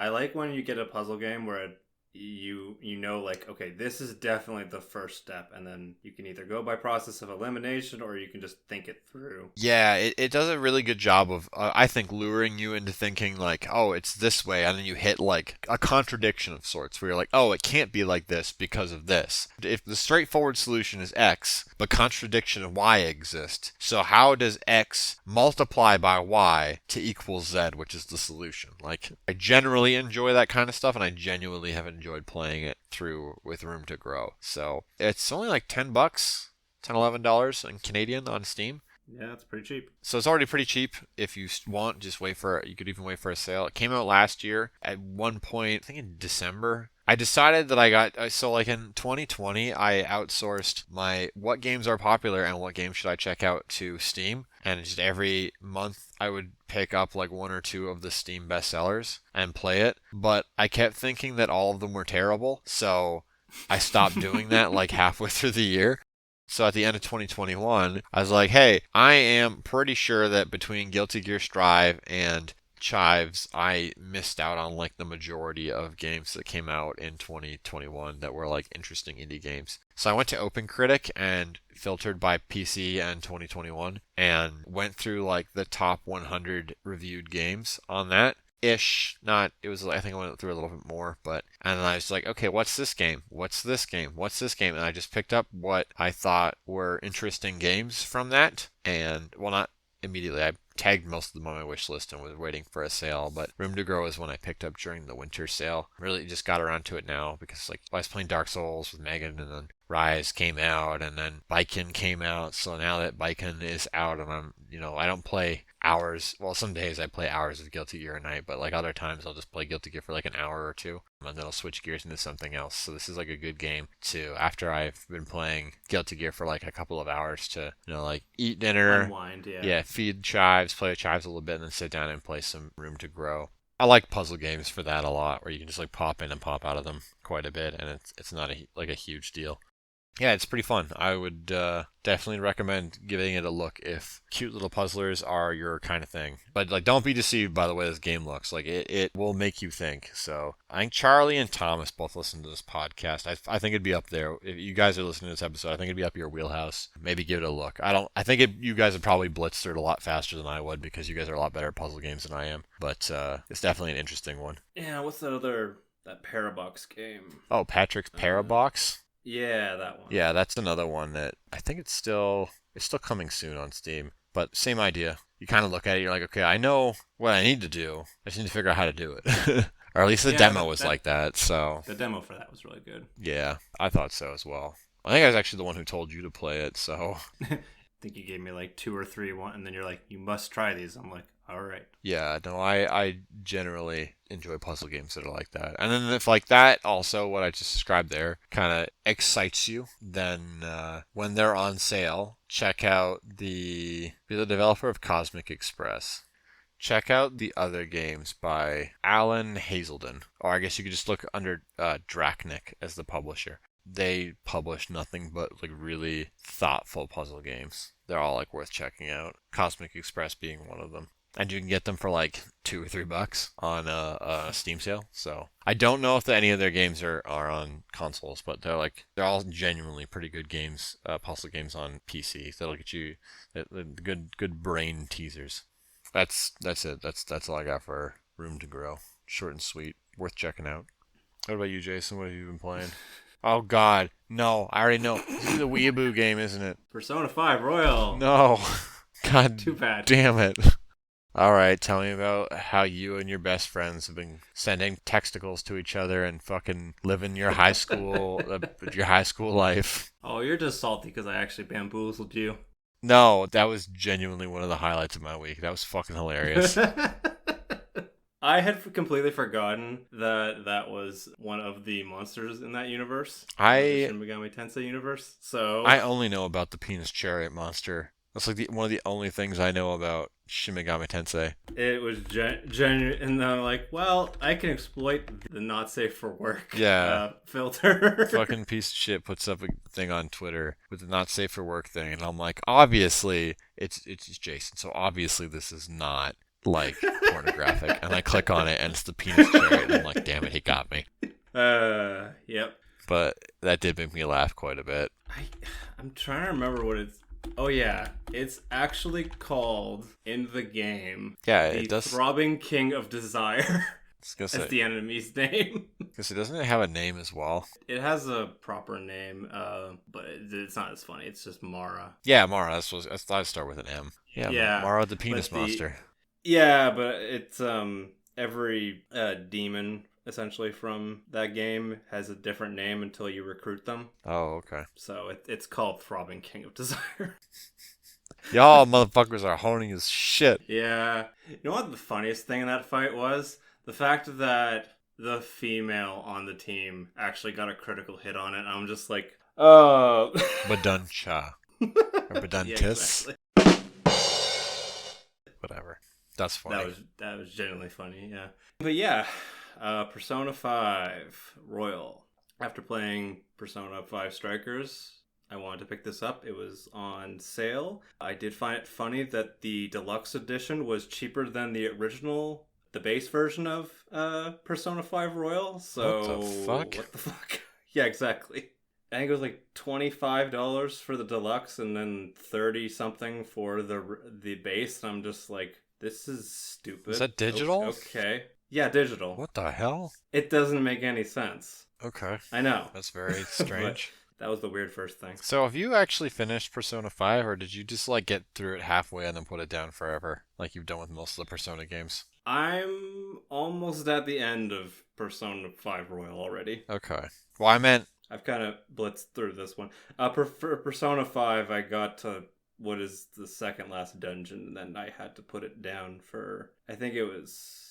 like when you get a puzzle game where you know like, okay, this is definitely the first step, and then you can either go by process of elimination or you can just think it through. Yeah, it does a really good job of I think luring you into thinking like, oh, it's this way, and then you hit like a contradiction of sorts where you're like, oh, it can't be like this because of this. If the straightforward solution is X, but contradiction of Y exists, so how does X multiply by Y to equal Z, which is the solution? Like, I generally enjoy that kind of stuff, and I genuinely have enjoyed playing it through with Room to Grow. So it's only like $10, $11 in Canadian on Steam. Yeah, it's pretty cheap. So it's already pretty cheap. If you want, just wait for it. You could even wait for a sale. It came out last year at one point, I think in December. I decided that so like in 2020, I outsourced my what games are popular and what games should I check out to Steam. And just every month I would pick up like one or two of the Steam bestsellers and play it. But I kept thinking that all of them were terrible. So I stopped doing that like halfway through the year. So at the end of 2021, I was like, hey, I am pretty sure that between Guilty Gear Strive and Chives, I missed out on like the majority of games that came out in 2021 that were like interesting indie games. So I went to OpenCritic and filtered by PC and 2021 and went through like the top 100 reviewed games on that. I think I went through a little bit more, and then I was like, okay, what's this game? What's this game? What's this game? And I just picked up what I thought were interesting games from that, and, well, not immediately. I tagged most of them on my wish list and was waiting for a sale, but Room to Grow is one I picked up during the winter sale. Really just got around to it now because like I was playing Dark Souls with Megan and then Rise came out and then Baiken came out. So now that Baiken is out and I don't play hours. Well, some days I play hours of Guilty Gear a night, but like other times I'll just play Guilty Gear for like an hour or two and then I'll switch gears into something else. So this is like a good game to, after I've been playing Guilty Gear for like a couple of hours, to, like eat dinner, unwind, yeah, feed Chives, play with Chives a little bit, and then sit down and play some Room to Grow. I like puzzle games for that a lot, where you can just like pop in and pop out of them quite a bit, and it's not a huge deal. Yeah, it's pretty fun. I would definitely recommend giving it a look if cute little puzzlers are your kind of thing. But like, don't be deceived by the way this game looks. Like, it will make you think. So I think Charlie and Thomas both listen to this podcast. I think it'd be up there. If you guys are listening to this episode, I think it'd be up your wheelhouse. Maybe give it a look. I think you guys would probably blitz through it a lot faster than I would because you guys are a lot better at puzzle games than I am. But it's definitely an interesting one. Yeah, what's that Parabox game? Oh, Patrick's Parabox? Yeah, that one. Yeah, that's another one that I think it's still coming soon on Steam. But same idea. You kind of look at it, you're like, okay, I know what I need to do. I just need to figure out how to do it. Or at least the demo was like that. So the demo for that was really good. Yeah, I thought so as well. I think I was actually the one who told you to play it. So I think you gave me like 2 or 3 and then you're like, you must try these. I'm like, all right. Yeah, no, I generally enjoy puzzle games that are like that. And then if like that, also what I just described there kind of excites you, then when they're on sale, check out be the developer of Cosmic Express. Check out the other games by Alan Hazelden. Or I guess you could just look under Drachnik as the publisher. they publish nothing but like really thoughtful puzzle games. They're all like worth checking out. Cosmic Express being one of them. And you can get them for like $2 or $3 on a Steam sale. So I don't know if any of their games are on consoles, but they're all genuinely pretty good games, puzzle games on PC. That'll get you good brain teasers. That's it. That's all I got for Room to Grow. Short and sweet, worth checking out. What about you, Jason? What have you been playing? Oh God, no! I already know. This is a Weeaboo game, isn't it? Persona 5 Royal. No. God. Too bad. Damn it. All right, tell me about how you and your best friends have been sending texticles to each other and fucking living your high school life. Oh, you're just salty because I actually bamboozled you. No, that was genuinely one of the highlights of my week. That was fucking hilarious. I had completely forgotten that was one of the monsters in that universe. The Shin Megami Tensei universe. So I only know about the penis chariot monster. That's like one of the only things I know about Shin Megami Tensei. It was genuine, and I'm like, well, I can exploit the not safe for work filter. Fucking piece of shit puts up a thing on Twitter with the not safe for work thing, and I'm like, obviously, it's Jason, so obviously this is not like pornographic. And I click on it, and it's the penis chariot, and I'm like, damn it, he got me. Yep. But that did make me laugh quite a bit. I'm trying to remember what it's. Oh yeah, it's actually called in the game. Yeah, it does. Throbbing King of Desire. That's the enemy's name. Because it doesn't have a name as well. It has a proper name, but it's not as funny. It's just Mara. Yeah, Mara. I thought I'd start with an M. Yeah. Mara the penis monster. Yeah, but it's every demon essentially from that game has a different name until you recruit them. Oh, okay. So it's called Throbbing King of Desire. Y'all motherfuckers are horny as shit. Yeah. You know what the funniest thing in that fight was? The fact that the female on the team actually got a critical hit on it. I'm just like, oh. Baduncha. Or Baduntis. Yeah, exactly. Whatever. That's funny. That was genuinely funny, yeah. But yeah. Persona 5 Royal. After playing Persona 5 Strikers, I wanted to pick this up. It was on sale. I did find it funny that the deluxe edition was cheaper than the original, the base version of Persona 5 Royal. So what the fuck? Yeah, exactly. I think it was like $25 for the deluxe and then 30 something for the base. And I'm just like, this is stupid. Is that digital? Okay. Yeah, digital. What the hell? It doesn't make any sense. Okay. I know. That's very strange. That was the weird first thing. So have you actually finished Persona 5, or did you just like get through it halfway and then put it down forever, like you've done with most of the Persona games? I'm almost at the end of Persona 5 Royal already. Okay. Well, I meant... I've kind of blitzed through this one. For Persona 5, I got to what is the second last dungeon, and then I had to put it down for... I think it was...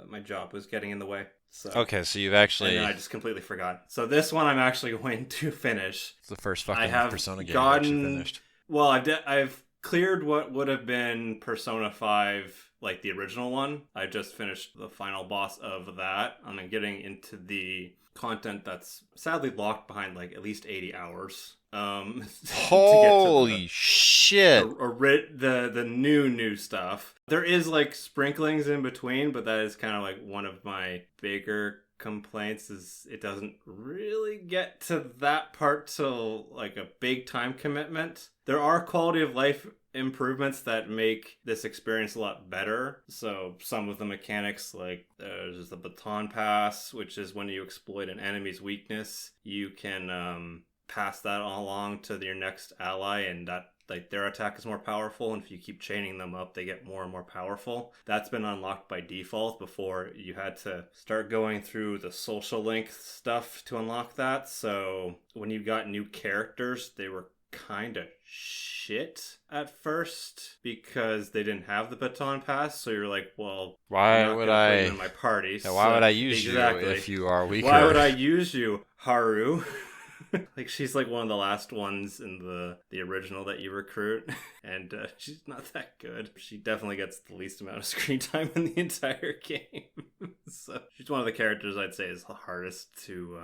my job was getting in the way. So okay, so you've actually... And then I just completely forgot. So this one I'm actually going to finish. It's the first fucking Persona game I've actually finished. Well, I've cleared what would have been Persona 5, like the original one. I just finished the final boss of that. And I'm getting into the content that's sadly locked behind like at least 80 hours. Holy shit! The new stuff. There is like sprinklings in between, but that is kind of like one of my bigger complaints is it doesn't really get to that part till like a big time commitment. There are quality of life improvements that make this experience a lot better. So some of the mechanics, like there's the baton pass, which is when you exploit an enemy's weakness, you can pass that along to your next ally, and that like their attack is more powerful, and if you keep chaining them up, they get more and more powerful. That's been unlocked by default. Before, you had to start going through the social link stuff to unlock that. So when you got new characters, they were kind of shit at first because they didn't have the baton pass. So you're like, well, why would I in my party? Yeah, why would I use you if you are weaker? Why would I use you, Haru? Like she's like one of the last ones in the original that you recruit, and she's not that good. She definitely gets the least amount of screen time in the entire game. So she's one of the characters I'd say is the hardest to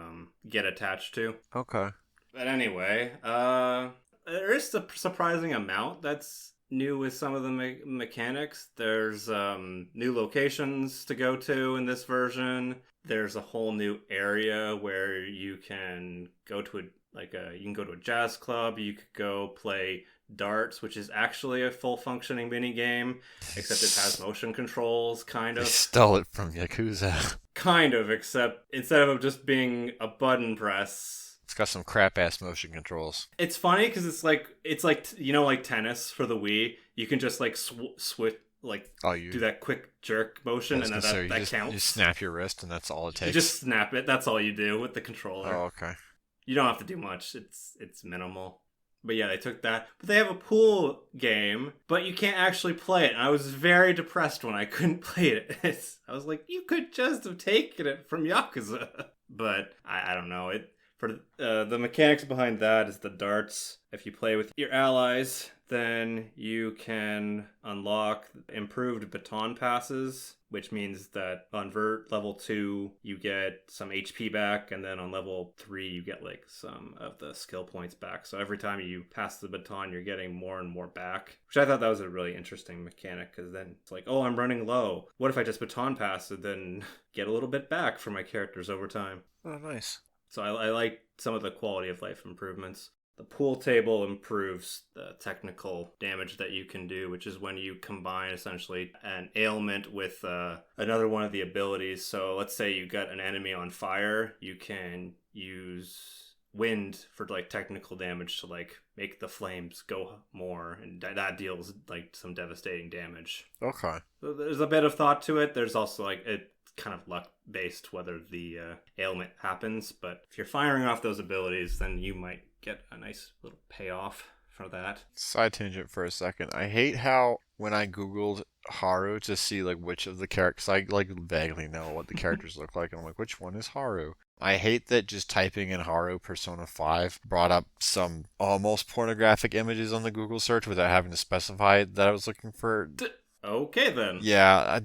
get attached to. Okay. But anyway, there is a surprising amount that's new with some of the mechanics. There's new locations to go to in this version. There's a whole new area where you can go to you can go to a jazz club. You could go play darts, which is actually a full functioning mini game, except it has motion controls, kind of. They stole it from Yakuza. Kind of, except instead of just being a button press, It's got some crap ass motion controls. it's funny because it's like like tennis for the Wii. You can just like switch. Do that quick jerk motion, and that counts. You snap your wrist, and that's all it takes. You just snap it. That's all you do with the controller. Oh, okay. You don't have to do much. It's minimal. But yeah, they took that. But they have a pool game, but you can't actually play it. And I was very depressed when I couldn't play it. I was like, you could just have taken it from Yakuza. But I don't know. For the mechanics behind that is the darts. If you play with your allies, then you can unlock improved baton passes, which means that on level 2 you get some HP back, and then on level 3 you get like some of the skill points back. So every time you pass the baton, you're getting more and more back, which I thought that was a really interesting mechanic, because then it's like, oh, I'm running low. What if I just baton pass and then get a little bit back for my characters over time? Oh, nice. So I like some of the quality of life improvements. The pool table improves the technical damage that you can do, which is when you combine essentially an ailment with another one of the abilities. So let's say you got an enemy on fire, you can use wind for like technical damage to like make the flames go more, and that deals like some devastating damage. Okay. So there's a bit of thought to it. There's also like it kind of luck based whether the ailment happens, but if you're firing off those abilities, then you might get a nice little payoff for that. Side tangent for a second. I hate how when I googled Haru to see like which of the characters, I like vaguely know what the characters look like, and I'm like, which one is Haru? I hate that just typing in Haru Persona 5 brought up some almost pornographic images on the Google search without having to specify that I was looking for. Okay then. Yeah,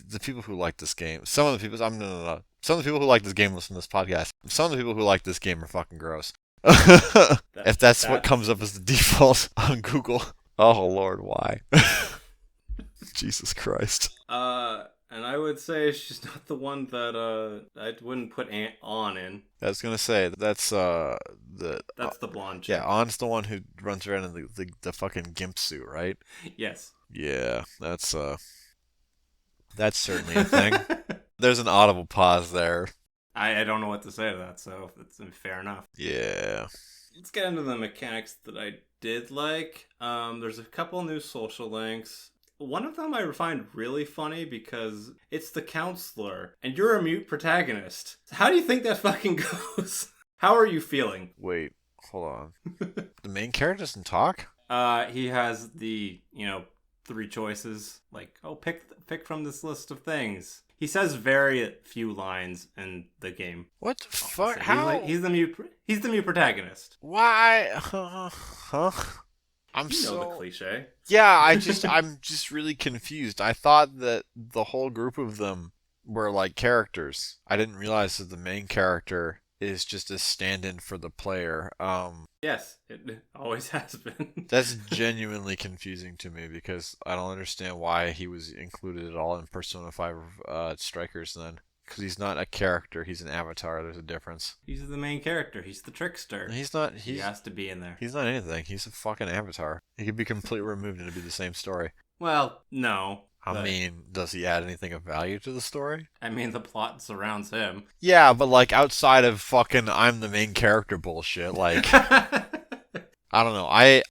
the people who like this game. Some of the people. No. Some of the people who like this game listen to this podcast. Some of the people who like this game are fucking gross. If that's what comes up as the default on Google. Oh Lord, why? Jesus Christ. And I would say she's not the one that I wouldn't put on in. I was gonna say that's the blonde chick. Yeah, On's the one who runs around in the fucking gimp suit, right? Yes. Yeah, that's certainly a thing. There's an audible pause there. I don't know what to say to that, so that's fair enough. Yeah. Let's get into the mechanics that I did like. There's a couple new social links. One of them I find really funny because it's the counselor, and you're a mute protagonist. How do you think that fucking goes? How are you feeling? Wait, hold on. The main character doesn't talk? He has the, 3 choices. Like, oh, pick from this list of things. He says very few lines in the game. What the fuck? How? He's the mute protagonist. Why? Huh? I'm the cliche. Yeah, I'm just really confused. I thought that the whole group of them were like characters. I didn't realize that the main character is just a stand-in for the player. Yes, it always has been. That's genuinely confusing to me because I don't understand why he was included at all in Persona 5 Strikers then. Because he's not a character, he's an avatar. There's a difference. He's the main character. He's the trickster. He's not. He has to be in there. He's not anything. He's a fucking avatar. He could be completely removed and it'd be the same story. Well, no. I mean, does he add anything of value to the story? I mean, the plot surrounds him. Yeah, but like outside of fucking I'm the main character bullshit, like I don't know. I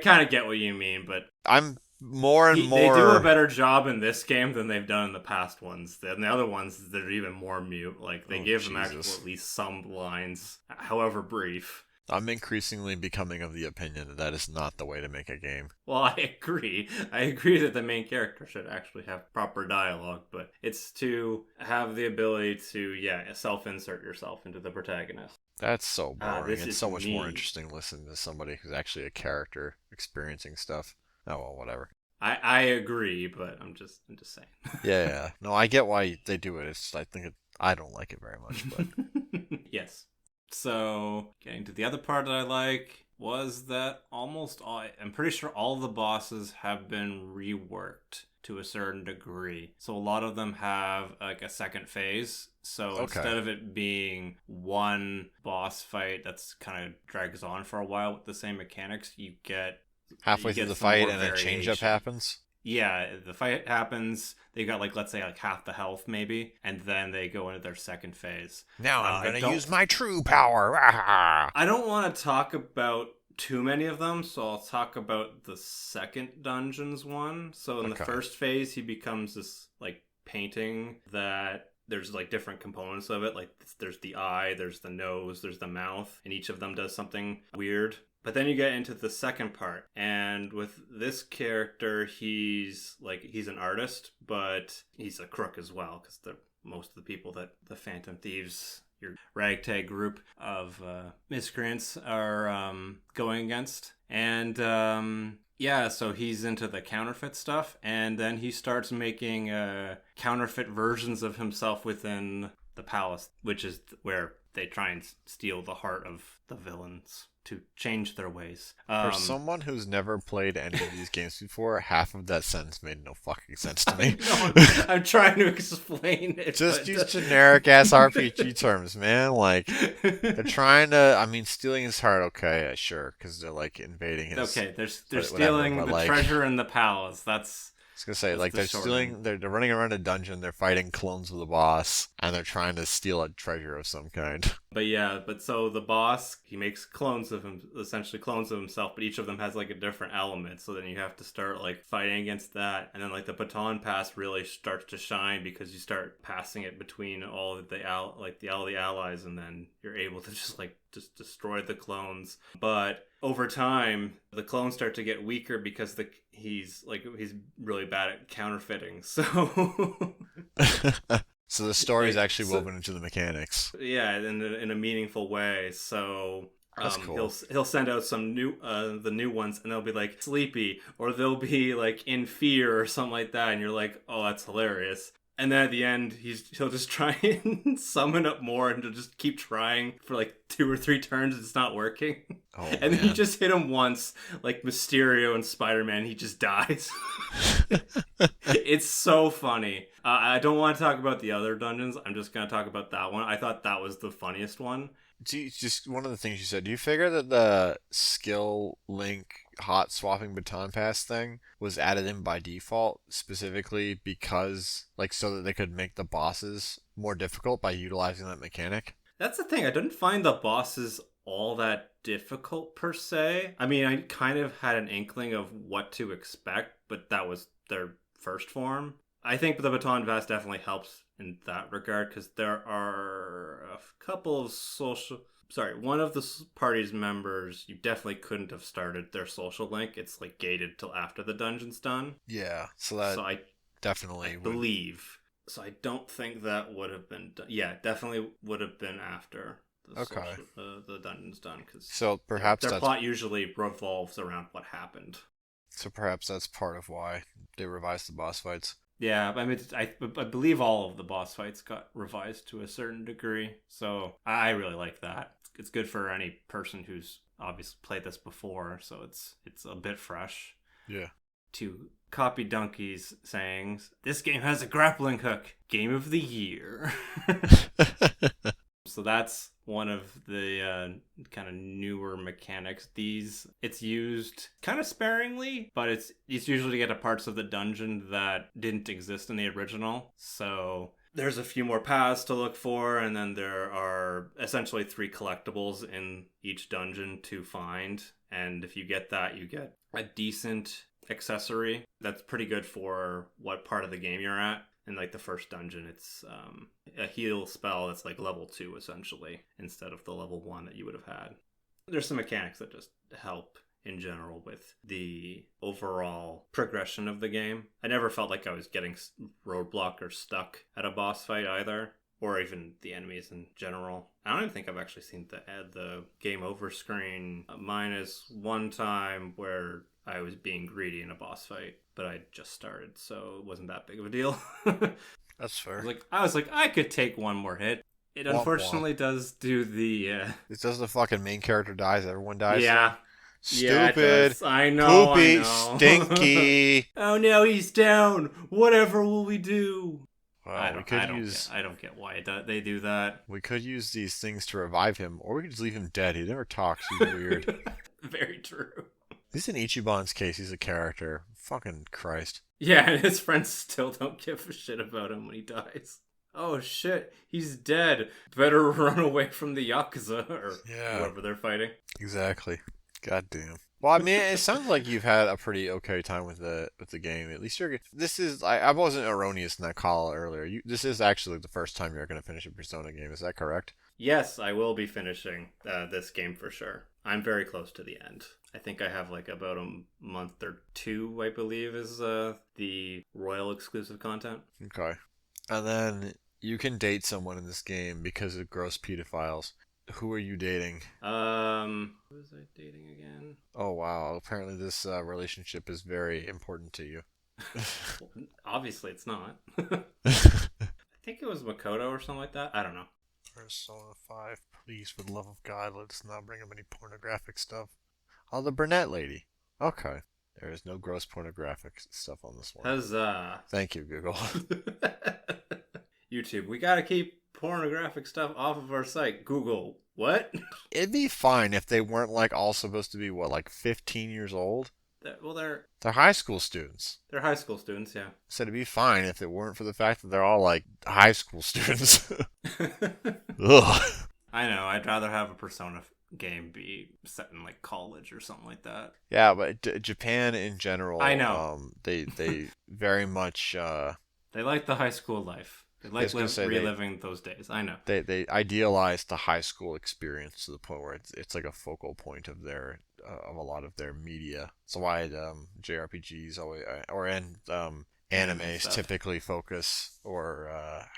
kind of get what you mean, but I'm more and more. They do a better job in this game than they've done in the past ones. And the other ones, they're even more mute. Like they give them actually at least some lines, however brief. I'm increasingly becoming of the opinion that that is not the way to make a game. Well, I agree. I agree that the main character should actually have proper dialogue, but it's to have the ability to, yeah, self-insert yourself into the protagonist. That's so Ah, boring. this It's is so much more me. interesting to listen to somebody who's actually a character experiencing stuff. Oh well, whatever. I agree, but I'm just saying. Yeah, yeah. No, I get why they do it. It's I think I don't like it very much, but Yes. So, getting to the other part that I like was that I'm pretty sure all the bosses have been reworked to a certain degree. So, a lot of them have like a second phase. So, okay. instead of it being one boss fight that's kind of drags on for a while with the same mechanics, Halfway you through get the some fight more and a change up variation. happens. Yeah, the fight happens. They got like, let's say, like half the health maybe, and then they go into their second phase. Now I'm I gonna don't use my true power. Ah! I don't want to talk about too many of them, so I'll talk about the second dungeons one. So in the Okay. first phase, he becomes this like painting that there's like different components of it. Like there's the eye, there's the nose, there's the mouth, and each of them does something weird. But then you get into the second part, and with this character, he's an artist, but he's a crook as well, because most of the people that the Phantom Thieves, your ragtag group of miscreants, are going against. And yeah, so he's into the counterfeit stuff, and then he starts making counterfeit versions of himself within the palace, which is where they try and steal the heart of the villains to change their ways. For someone who's never played any of these games before, half of that sentence made no fucking sense to me. I'm trying to explain it. Just use generic ass RPG terms, man. Like they're trying to. I mean, stealing his heart, okay, sure, because they're like invading his. Okay, they're Whatever, stealing but the like, treasure in the palace. I was gonna say, like The they're short of it. stealing. They're running around a dungeon. They're fighting clones of the boss, and they're trying to steal a treasure of some kind. But yeah, but so the boss, he makes clones of him, essentially clones of himself, but each of them has like a different element. So then you have to start like fighting against that, and then like the baton pass really starts to shine because you start passing it between all of all the allies, and then you're able to just destroy the clones. But over time, the clones start to get weaker because he's really bad at counterfeiting. So So the story is like actually so woven into the mechanics. yeah, in a meaningful way. So That's cool. he'll send out some the new ones, and they'll be like sleepy, or they'll be like in fear or something like that, and you're like, oh, that's hilarious. And then at the end, he'll just try and summon up more, and to just keep trying for like 2 or 3 turns. It's not working, Oh and then you man. just hit him once, like Mysterio and Spider-Man. He just dies. It's so funny. I don't want to talk about the other dungeons. I'm just gonna talk about that one. I thought that was the funniest one. Just one of the things you said. Do you figure that the skill link hot swapping baton pass thing was added in by default specifically because, like, so that they could make the bosses more difficult by utilizing that mechanic? That's the thing. I didn't find the bosses all that difficult per se. I mean, I kind of had an inkling of what to expect, but that was their first form. I think the baton pass definitely helps in that regard because there are a couple of one of the party's members, you definitely couldn't have started their social link. It's like gated till after the dungeon's done. Yeah, so that So I definitely would. believe. So I don't think that would have been done. Yeah, definitely would have been after Okay. the dungeon's done because So perhaps their that's plot usually revolves around what happened. so perhaps that's part of why they revised the boss fights. Yeah, I mean, I believe all of the boss fights got revised to a certain degree, so I really like that. It's good for any person who's obviously played this before, so it's a bit fresh. Yeah. To copy Donkey's sayings, this game has a grappling hook. Game of the year. So that's one of the kind of newer mechanics. It's used kind of sparingly, but it's usually to get to parts of the dungeon that didn't exist in the original. So there's a few more paths to look for, and then there are essentially 3 collectibles in each dungeon to find. And if you get that, you get a decent accessory that's pretty good for what part of the game you're at. In like the first dungeon, it's a heal spell that's like level 2 essentially, instead of the level 1 that you would have had. There's some mechanics that just help in general with the overall progression of the game. I never felt like I was getting roadblocked or stuck at a boss fight either, or even the enemies in general. I don't even think I've actually seen the game over screen, minus one time where I was being greedy in a boss fight, but I just started, so it wasn't that big of a deal. That's fair. I was like, I could take one more hit. It unfortunately does do the... It does the fucking main character dies, everyone dies. Yeah. Stupid. Yeah, I know. Poopy. I know. Stinky. Oh no, he's down. Whatever will we do? Well, I don't get why they do that. We could use these things to revive him, or we could just leave him dead. He never talks. He's weird. Very true. At least in Ichiban's case, he's a character. Fucking Christ. Yeah, and his friends still don't give a shit about him when he dies. Oh shit, he's dead. Better run away from the Yakuza or whoever they're fighting. Exactly. God damn. Well, I mean, it sounds like you've had a pretty okay time with the game. At least this is. I wasn't erroneous in that call earlier. This is actually the first time you're going to finish a Persona game. Is that correct? Yes, I will be finishing this game for sure. I'm very close to the end. I think I have like about a month or two, I believe, is the Royal exclusive content. Okay. And then you can date someone in this game because of gross pedophiles. Who are you dating? Who was I dating again? Oh, wow. Apparently this relationship is very important to you. Well, obviously it's not. I think it was Makoto or something like that. I don't know. Persona 5, please, for the love of God, let's not bring up any pornographic stuff. Oh, the brunette lady. Okay. There is no gross pornographic stuff on this one. Huzzah. Thank you, Google. YouTube, we gotta keep pornographic stuff off of our site. Google, what? It'd be fine if they weren't like all supposed to be, what, like 15 years old? They're high school students. They're high school students, yeah. So it'd be fine if it weren't for the fact that they're all like high school students. Ugh. I know, I'd rather have a Persona game be set in like college or something like that. Yeah, but Japan in general, I know. They very much they like the high school life. They like reliving those days. I know. They idealize the high school experience to the point where it's like a focal point of their of a lot of their media. So why JRPGs always animes typically focus or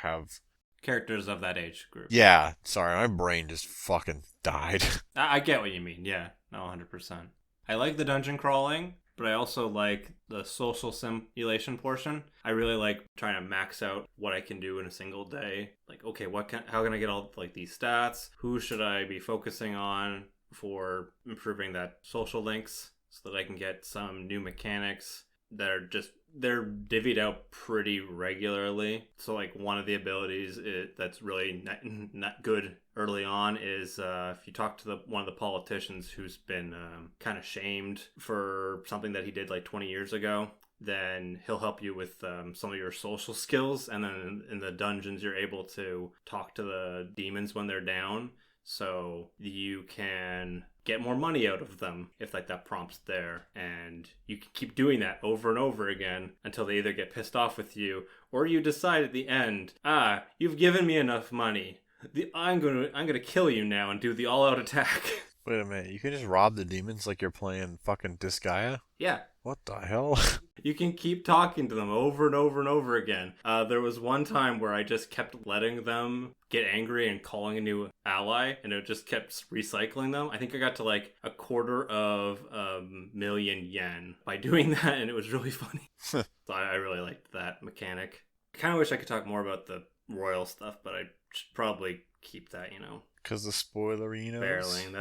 have characters of that age group. Yeah, sorry, my brain just fucking died. I get what you mean. Yeah, no, 100%. I like the dungeon crawling, but I also like the social simulation portion. I really like trying to max out what I can do in a single day. Like, okay, how can I get all like these stats? Who should I be focusing on for improving that social links so that I can get some new mechanics that are they're divvied out pretty regularly. So like one of the abilities that's really not good early on is if you talk to one of the politicians who's been kind of shamed for something that he did like 20 years ago, then he'll help you with some of your social skills. And then in the dungeons, you're able to talk to the demons when they're down. So you can get more money out of them if like that prompt's there, and you can keep doing that over and over again until they either get pissed off with you or you decide at the end, you've given me enough money. I'm gonna kill you now and do the all-out attack. Wait a minute, you can just rob the demons like you're playing fucking Disgaea? Yeah. What the hell? You can keep talking to them over and over and over again. There was one time where I just kept letting them get angry and calling a new ally, and it just kept recycling them. I think I got to like 250,000 yen by doing that, and it was really funny. So I really liked that mechanic. I kind of wish I could talk more about the royal stuff, but I should probably keep that, Because the spoilerinos? Barreling,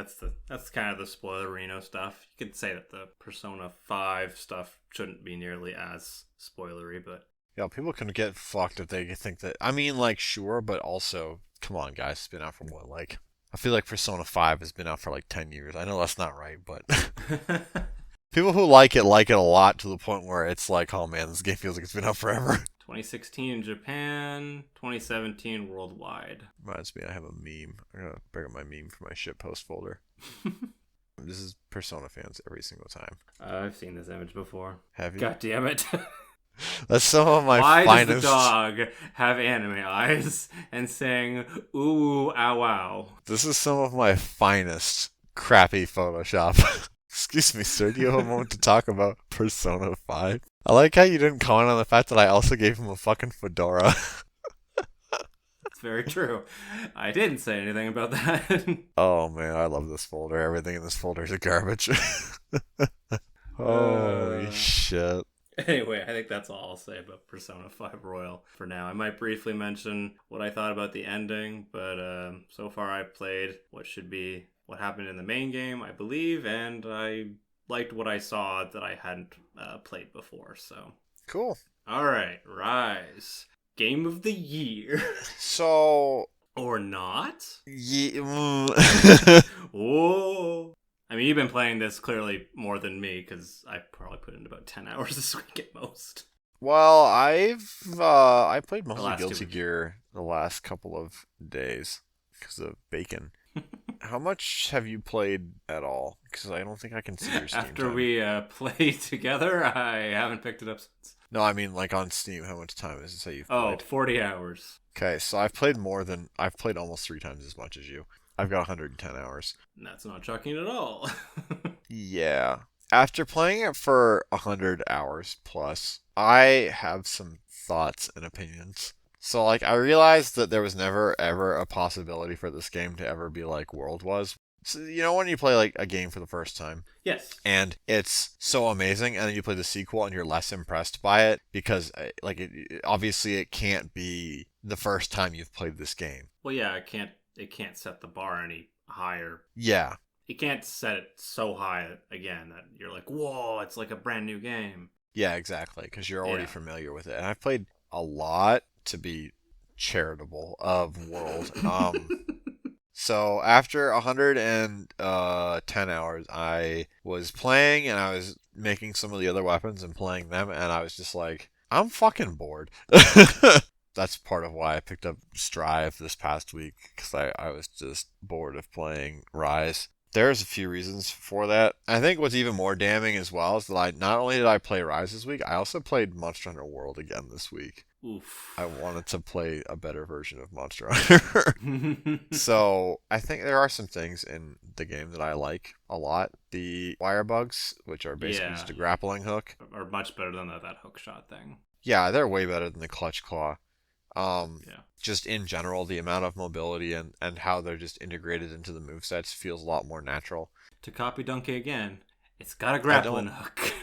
that's kind of the spoilerino stuff. You could say that the Persona 5 stuff shouldn't be nearly as spoilery, but... Yeah, people can get fucked if they think that... I mean, like, sure, but also, come on, guys, it's been out for what, like... I feel like Persona 5 has been out for like 10 years. I know that's not right, but... People who like it a lot to the point where it's like, oh man, this game feels like it's been out forever. 2016 in Japan, 2017 worldwide. Reminds me, I have a meme. I'm gonna bring up my meme for my shitpost folder. This is Persona fans every single time. I've seen this image before. Have you? God damn it. That's some of my Why finest... does the dog have anime eyes and sing, ooh, ow, wow? This is some of my finest crappy Photoshop. Excuse me, sir. Do you have a moment to talk about Persona 5? I like how you didn't comment on the fact that I also gave him a fucking fedora. It's very true. I didn't say anything about that. Oh man, I love this folder. Everything in this folder is garbage. Holy shit. Anyway, I think that's all I'll say about Persona 5 Royal for now. I might briefly mention what I thought about the ending, but so far I've played what happened in the main game, I believe, and I liked what I saw that I hadn't played before, so. Cool. Alright, Rise. Game of the Year. So... Or not? Yeah. Whoa. I mean, you've been playing this clearly more than me, because I probably put in about 10 hours this week at most. Well, I played mostly last 2 Guilty weeks. Gear the last couple of days because of bacon. How much have you played at all? Because I don't think I can see your Steam After time. we played together, I haven't picked it up since. No, I mean like on Steam. How much time is it that you've played? 40 hours. Okay, so I've played almost 3 times as much as you. I've got 110 hours. That's not shocking at all. Yeah. After playing it for 100 hours plus, I have some thoughts and opinions. So, like, I realized that there was never, ever a possibility for this game to ever be like World was. So, you know when you play, like, a game for the first time? Yes. And it's so amazing, and then you play the sequel and you're less impressed by it because, obviously it can't be the first time you've played this game. Well, yeah, it can't set the bar any higher. Yeah. It can't set it so high again that you're like, whoa, it's like a brand new game. Yeah, exactly, because you're already familiar with it. And I've played a lot to be charitable of World. So after 110 hours, I was playing and I was making some of the other weapons and playing them, and I was just like, I'm fucking bored. That's part of why I picked up Strive this past week, because I was just bored of playing Rise. There's a few reasons for that. I think what's even more damning as well is that not only did I play Rise this week, I also played Monster Hunter World again this week. Oof. I wanted to play a better version of Monster Hunter. So I think there are some things in the game that I like a lot. The wire bugs, which are basically just a grappling hook, are much better than that hook shot thing. Yeah, they're way better than the clutch claw. Yeah. Just in general, the amount of mobility and how they're just integrated into the movesets feels a lot more natural. To copy Donkey again, it's got a grappling hook.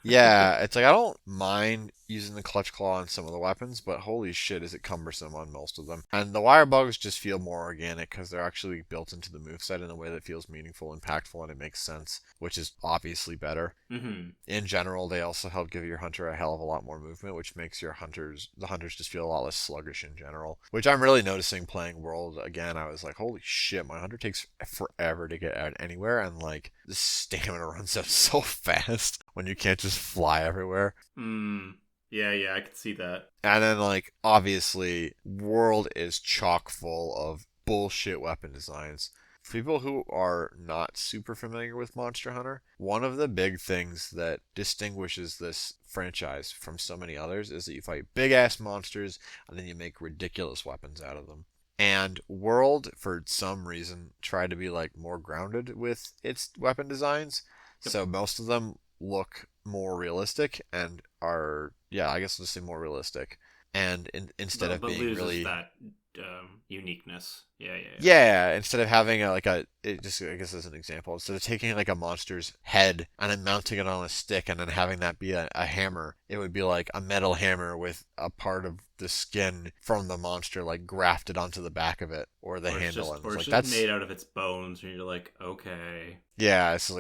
Yeah, it's like I don't mind using the clutch claw on some of the weapons, but holy shit is it cumbersome on most of them. And the wire bugs just feel more organic because they're actually built into the moveset in a way that feels meaningful, impactful, and it makes sense, which is obviously better. Mm-hmm. In general, they also help give your hunter a hell of a lot more movement, which makes the hunters just feel a lot less sluggish in general, which I'm really noticing playing World again. I was like, holy shit, my hunter takes forever to get out anywhere, and like the stamina runs out so fast when you can't just fly everywhere. Yeah, I could see that. And then, like, obviously, World is chock full of bullshit weapon designs. For people who are not super familiar with Monster Hunter, one of the big things that distinguishes this franchise from so many others is that you fight big-ass monsters, and then you make ridiculous weapons out of them. And World, for some reason, tried to be, like, more grounded with its weapon designs. Yep. So most of them look more realistic and are, I guess let's say more realistic. And instead of being really that uniqueness, instead of having I guess as an example, instead of taking like a monster's head and then mounting it on a stick and then having that be a hammer, it would be like a metal hammer with a part of the skin from the monster like grafted onto the back of it, or the handle, or it's like, that's made out of its bones, and you're like, okay, it's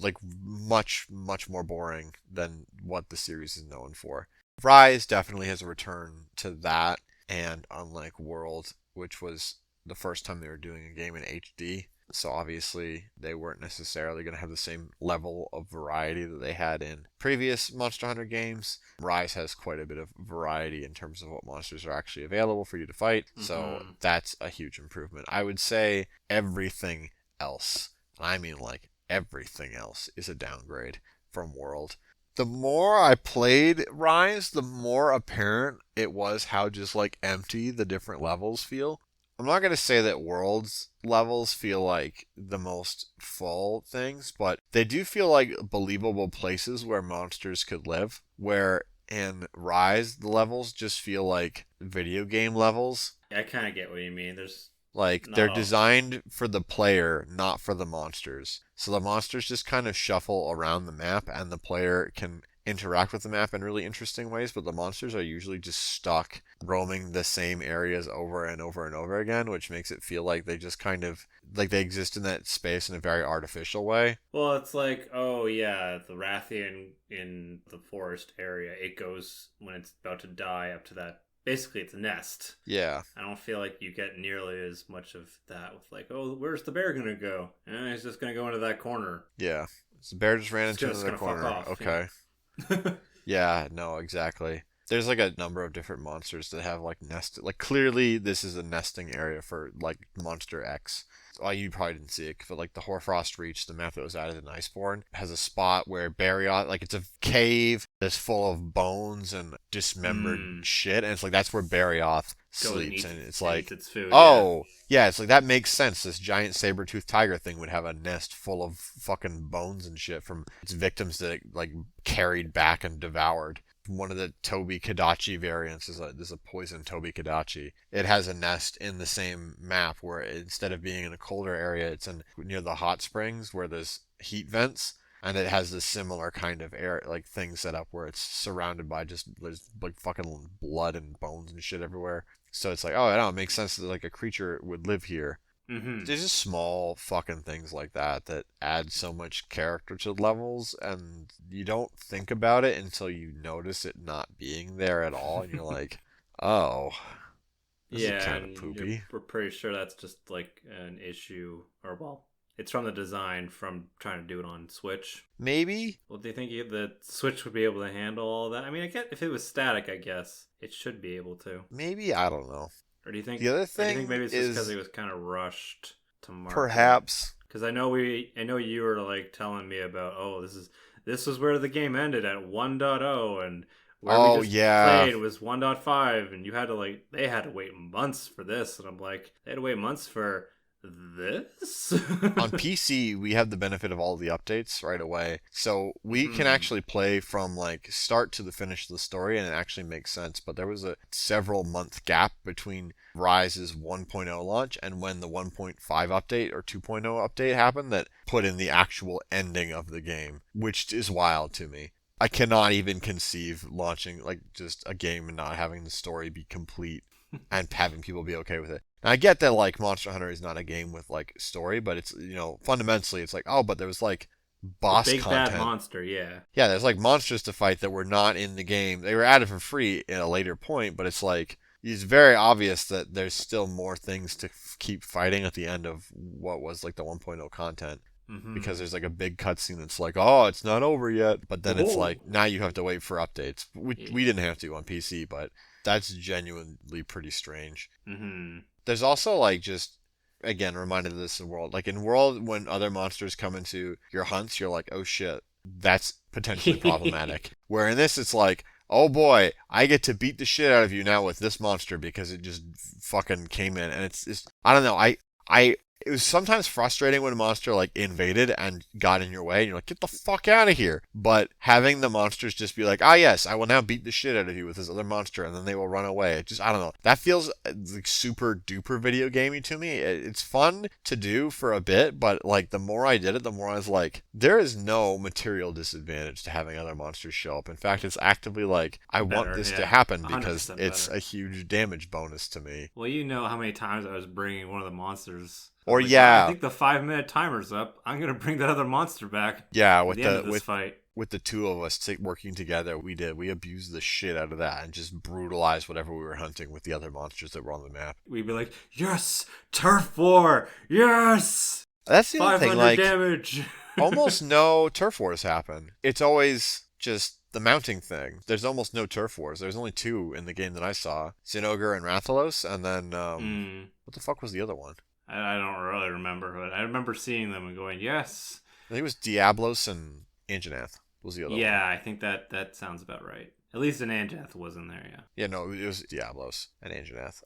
like much more boring than what the series is known for. Rise definitely has a return to that, and unlike World, which was the first time they were doing a game in HD, so obviously they weren't necessarily going to have the same level of variety that they had in previous Monster Hunter games. Rise has quite a bit of variety in terms of what monsters are actually available for you to fight, so that's a huge improvement. I would say everything else, I mean like everything else, is a downgrade from World. The more I played Rise, the more apparent it was how just like empty the different levels feel. I'm not gonna say that Worlds levels feel like the most full things, but they do feel like believable places where monsters could live. Where in Rise, the levels just feel like video game levels. I kind of get what you mean. There's Like they're not a designed for the player, not for the monsters. So the monsters just kind of shuffle around the map, and the player can interact with the map in really interesting ways, but the monsters are usually just stuck roaming the same areas over and over and over again, which makes it feel like they just kind of like they exist in that space in a very artificial way. well, it's like, oh yeah, the Rathian in the forest area, it goes when it's about to die up to that. Basically, it's a nest. Yeah. I don't feel like you get nearly as much of that with like, oh, where's the bear gonna go? He's just gonna go into that corner. Yeah. So the bear just ran It's into just the gonna fuck corner. off. Okay. Yeah. Yeah, no, exactly. There's like a number of different monsters that have like nested. Like clearly, this is a nesting area for like Monster X. Oh, you probably didn't see it, but like the Hoarfrost Reach, the map that was added in Iceborne, has a spot where Barrios, like it's a cave that's full of bones and dismembered shit, and it's like that's where Barrios sleeps, and it's like, its food. oh, yeah, it's like that makes sense. This giant saber-toothed tiger thing would have a nest full of fucking bones and shit from its victims that it like carried back and devoured. One of the Toby Kadachi variants is a poison Toby Kadachi. It has a nest in the same map where instead of being in a colder area, it's in near the hot springs where there's heat vents, and it has this similar kind of air like thing set up where it's surrounded by just there's like fucking blood and bones and shit everywhere. So it's like, oh, I don't know, it makes sense that like a creature would live here. Mm-hmm. There's just small fucking things like that that add so much character to levels, and you don't think about it until you notice it not being there at all, and you're like, oh, this is Yeah, kind of and poopy. we're pretty sure that's just like an issue, or well, it's from the design from trying to do it on Switch. Maybe? Well, do you think the Switch would be able to handle all that? I mean, I get if it was static, I guess it should be able to. Maybe? I don't know. Or do you think? The other Or do you think thing maybe it's just because is it was kind of rushed to market? perhaps. Because I know you were like telling me about, oh, this is where the game ended at 1.0, and where we Oh, just yeah. played was 1.5, and you had to like they had to wait months for this, and I'm like, they had to wait months for this. On PC, we have the benefit of all the updates right away. So we can actually play from like start to the finish of the story, and it actually makes sense. But there was a several month gap between Rise's 1.0 launch and when the 1.5 update or 2.0 update happened that put in the actual ending of the game, which is wild to me. I cannot even conceive launching like just a game and not having the story be complete and having people be okay with it. And I get that like Monster Hunter is not a game with like story, but it's fundamentally it's like, oh, but there was like boss Big content. bad monster, yeah. Yeah, there's like monsters to fight that were not in the game. They were added for free at a later point, but it's like it's very obvious that there's still more things to keep fighting at the end of what was like the 1.0 content. Because there's like a big cutscene that's like, oh, it's not over yet. But then it's like, now you have to wait for updates. We didn't have to on PC, but that's genuinely pretty strange. There's also like just, again, reminded of this in World. Like in World, when other monsters come into your hunts, you're like, oh shit, that's potentially problematic. Where in this, it's like, oh boy, I get to beat the shit out of you now with this monster because it just fucking came in. And it's I don't know, it was sometimes frustrating when a monster like invaded and got in your way and you're like, get the fuck out of here. But having the monsters just be like, ah yes, I will now beat the shit out of you with this other monster, and then they will run away. It just, I don't know. That feels like super duper video gamey to me. It's fun to do for a bit, but like the more I did it, the more I was like, there is no material disadvantage to having other monsters show up. In fact, it's actively like, I want this to happen because it's a huge damage bonus to me. Well, you know how many times I was bringing one of the monsters. Or like, yeah, I think the 5-minute timer's up. I'm gonna bring that other monster back. Yeah, with the end of this fight. With the two of us working together, we abused the shit out of that and just brutalized whatever we were hunting with the other monsters that were on the map. We'd be like, yes, turf war, yes. That's the other thing. Like, damage. Almost no turf wars happen. It's always just the mounting thing. There's almost no turf wars. There's only two in the game that I saw: Zinogre and Rathalos, and then what the fuck was the other one? I don't really remember, but I remember seeing them and going, yes. I think it was Diablos and Anjanath was the other one. Yeah, I think that sounds about right. At least an Anjanath was in there, yeah. Yeah, no, it was Diablos and Anjanath.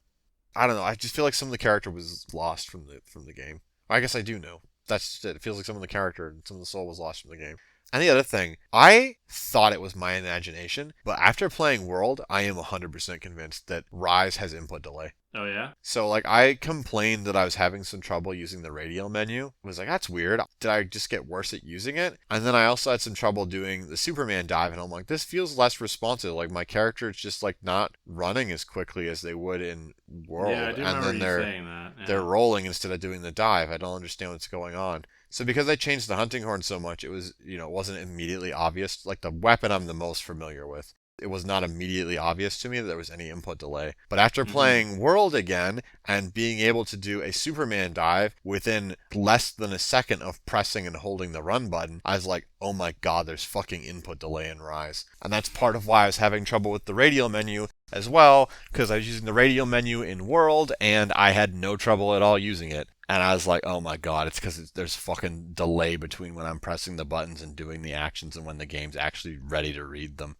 I don't know. I just feel like some of the character was lost from the game. I guess I do know. That's just it. It feels like some of the character and some of the soul was lost from the game. And the other thing, I thought it was my imagination, but after playing World, I am 100% convinced that Rise has input delay. Oh, yeah? So, like, I complained that I was having some trouble using the radial menu. I was like, that's weird. Did I just get worse at using it? And then I also had some trouble doing the Superman dive, and I'm like, this feels less responsive. Like, my character is just, like, not running as quickly as they would in World. Yeah, I do remember you saying that. Yeah. They're rolling instead of doing the dive. I don't understand what's going on. So because I changed the hunting horn so much, it was, it wasn't immediately obvious. Like, the weapon I'm the most familiar with, it was not immediately obvious to me that there was any input delay. But after playing World again and being able to do a Superman dive within less than a second of pressing and holding the run button, I was like, oh my god, there's fucking input delay in Rise. And that's part of why I was having trouble with the radial menu as well, because I was using the radial menu in World and I had no trouble at all using it. And I was like, oh my god, it's because there's fucking delay between when I'm pressing the buttons and doing the actions and when the game's actually ready to read them.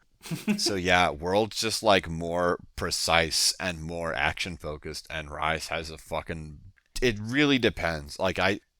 So yeah, World's just like more precise and more action focused, and Rise has a fucking... It really depends. Like,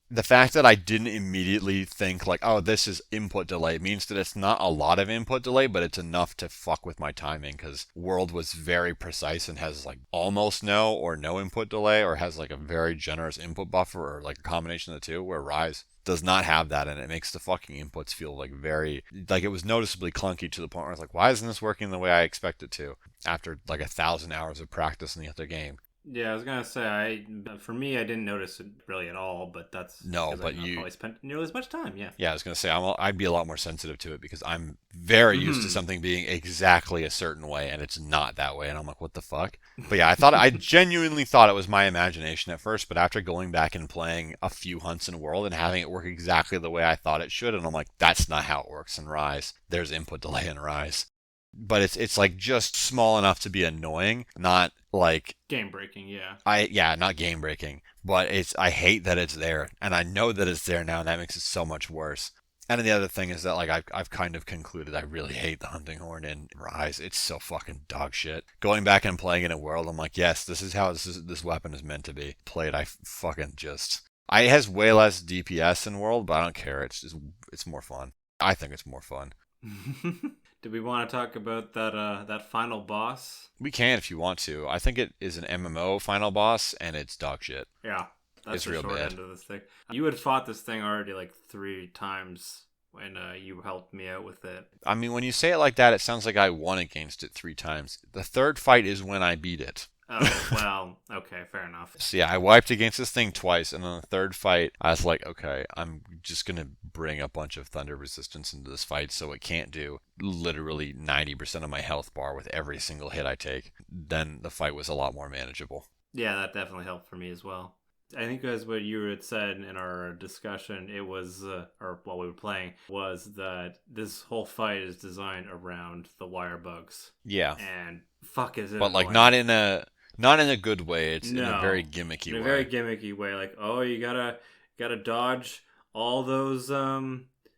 the fact that I didn't immediately think like, oh, this is input delay means that it's not a lot of input delay, but it's enough to fuck with my timing, because World was very precise and has like almost no or no input delay, or has like a very generous input buffer, or like a combination of the two, where Rise does not have that, and it makes the fucking inputs feel like it was noticeably clunky, to the point where I was like, why isn't this working the way I expect it to, after like 1,000 hours of practice in the other game? Yeah, I was gonna say, for me, I didn't notice it really at all, but that's no, but I've probably spent nearly as much time. Yeah. Yeah, I was gonna say I'd be a lot more sensitive to it, because I'm very used to something being exactly a certain way, and it's not that way, and I'm like, what the fuck? But yeah, I genuinely thought it was my imagination at first, but after going back and playing a few hunts in World and having it work exactly the way I thought it should, and I'm like, that's not how it works in Rise. There's input delay in Rise. But it's like just small enough to be annoying, not like game breaking. Yeah. Not game breaking, but I hate that it's there, and I know that it's there now, and that makes it so much worse. And then the other thing is that like I've kind of concluded I really hate the hunting horn in Rise. It's so fucking dog shit. Going back and playing it in World, I'm like, yes, this is how this weapon is meant to be played. It has way less DPS in World, but I don't care. It's more fun. I think it's more fun. Do we want to talk about that final boss? We can if you want to. I think it is an MMO final boss, and it's dog shit. Yeah, that's the real short bad. end of this thing. You had fought this thing already like 3 times when you helped me out with it. I mean, when you say it like that, it sounds like I won against it 3 times. The third fight is when I beat it. Oh, well, okay, fair enough. So yeah, I wiped against this thing twice, and on the third fight, I was like, okay, I'm just going to bring a bunch of thunder resistance into this fight so it can't do literally 90% of my health bar with every single hit I take. Then the fight was a lot more manageable. Yeah, that definitely helped for me as well. I think as what you had said in our discussion, it was, or while we were playing, was that this whole fight is designed around the wire bugs. Yeah. And fuck is it But like annoying. not in a good way. It's in a very gimmicky way. In a very gimmicky way. Like, oh, you gotta dodge all those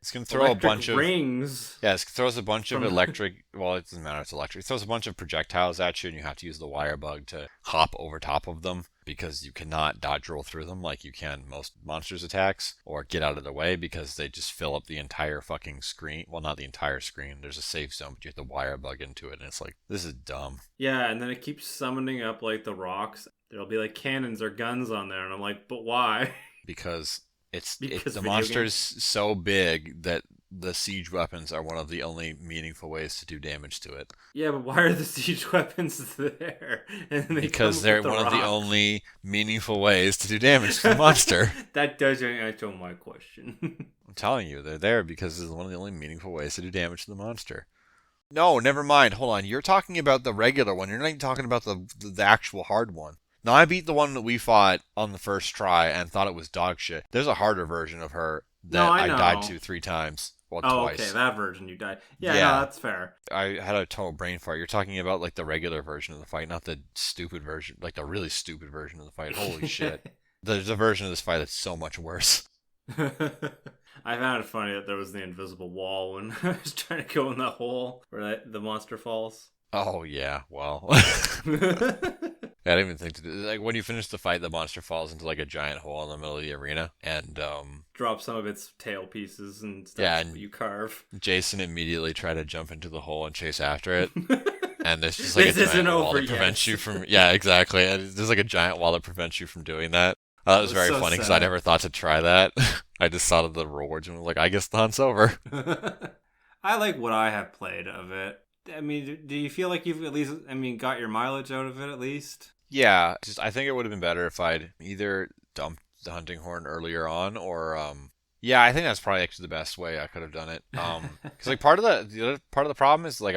it's gonna throw a bunch of rings. Yeah, it throws a bunch of electric. Well, it doesn't matter. It's electric. It throws a bunch of projectiles at you, and you have to use the wire bug to hop over top of them, because you cannot dodge roll through them like you can most monsters' attacks, or get out of the way, because they just fill up the entire fucking screen. Well, not the entire screen. There's a safe zone, but you have to wire bug into it, and it's like, this is dumb. Yeah, and then it keeps summoning up like the rocks. There'll be like cannons or guns on there, and I'm like, but why? Because the monster's so big that the siege weapons are one of the only meaningful ways to do damage to it. Yeah, but why are the siege weapons there? Because they're one of the only meaningful ways to do damage to the monster. That doesn't answer my question. I'm telling you, they're there because it's one of the only meaningful ways to do damage to the monster. No, never mind. Hold on. You're talking about the regular one. You're not even talking about the actual hard one. Now, I beat the one that we fought on the first try and thought it was dog shit. There's a harder version of her that I died to 3 times. Well, twice. Okay, that version you died. Yeah, no, that's fair. I had a total brain fart. You're talking about like the regular version of the fight, not the stupid version, like the really stupid version of the fight. Holy shit. There's a version of this fight that's so much worse. I found it funny that there was the invisible wall when I was trying to go in that hole where the monster falls. Oh, yeah, well. I don't even think to do like when you finish the fight, the monster falls into like a giant hole in the middle of the arena, and Drop some of its tail pieces and stuff yeah, and you carve. Jason immediately tried to jump into the hole and chase after it. And there's just like This a isn't giant wall over that prevents yet. you from. Yeah, exactly. And there's like a giant wall that prevents you from doing that. That was That's very so funny because I sad. never thought to try that. I just saw the rewards and was like, I guess the hunt's over. I like what I have played of it. I mean, do you feel like you've at least, I mean, got your mileage out of it at least? Yeah, just I think it would have been better if I'd either dumped the hunting horn earlier on, or yeah, I think that's probably actually the best way I could have done it. Because like part of the other part of the problem is like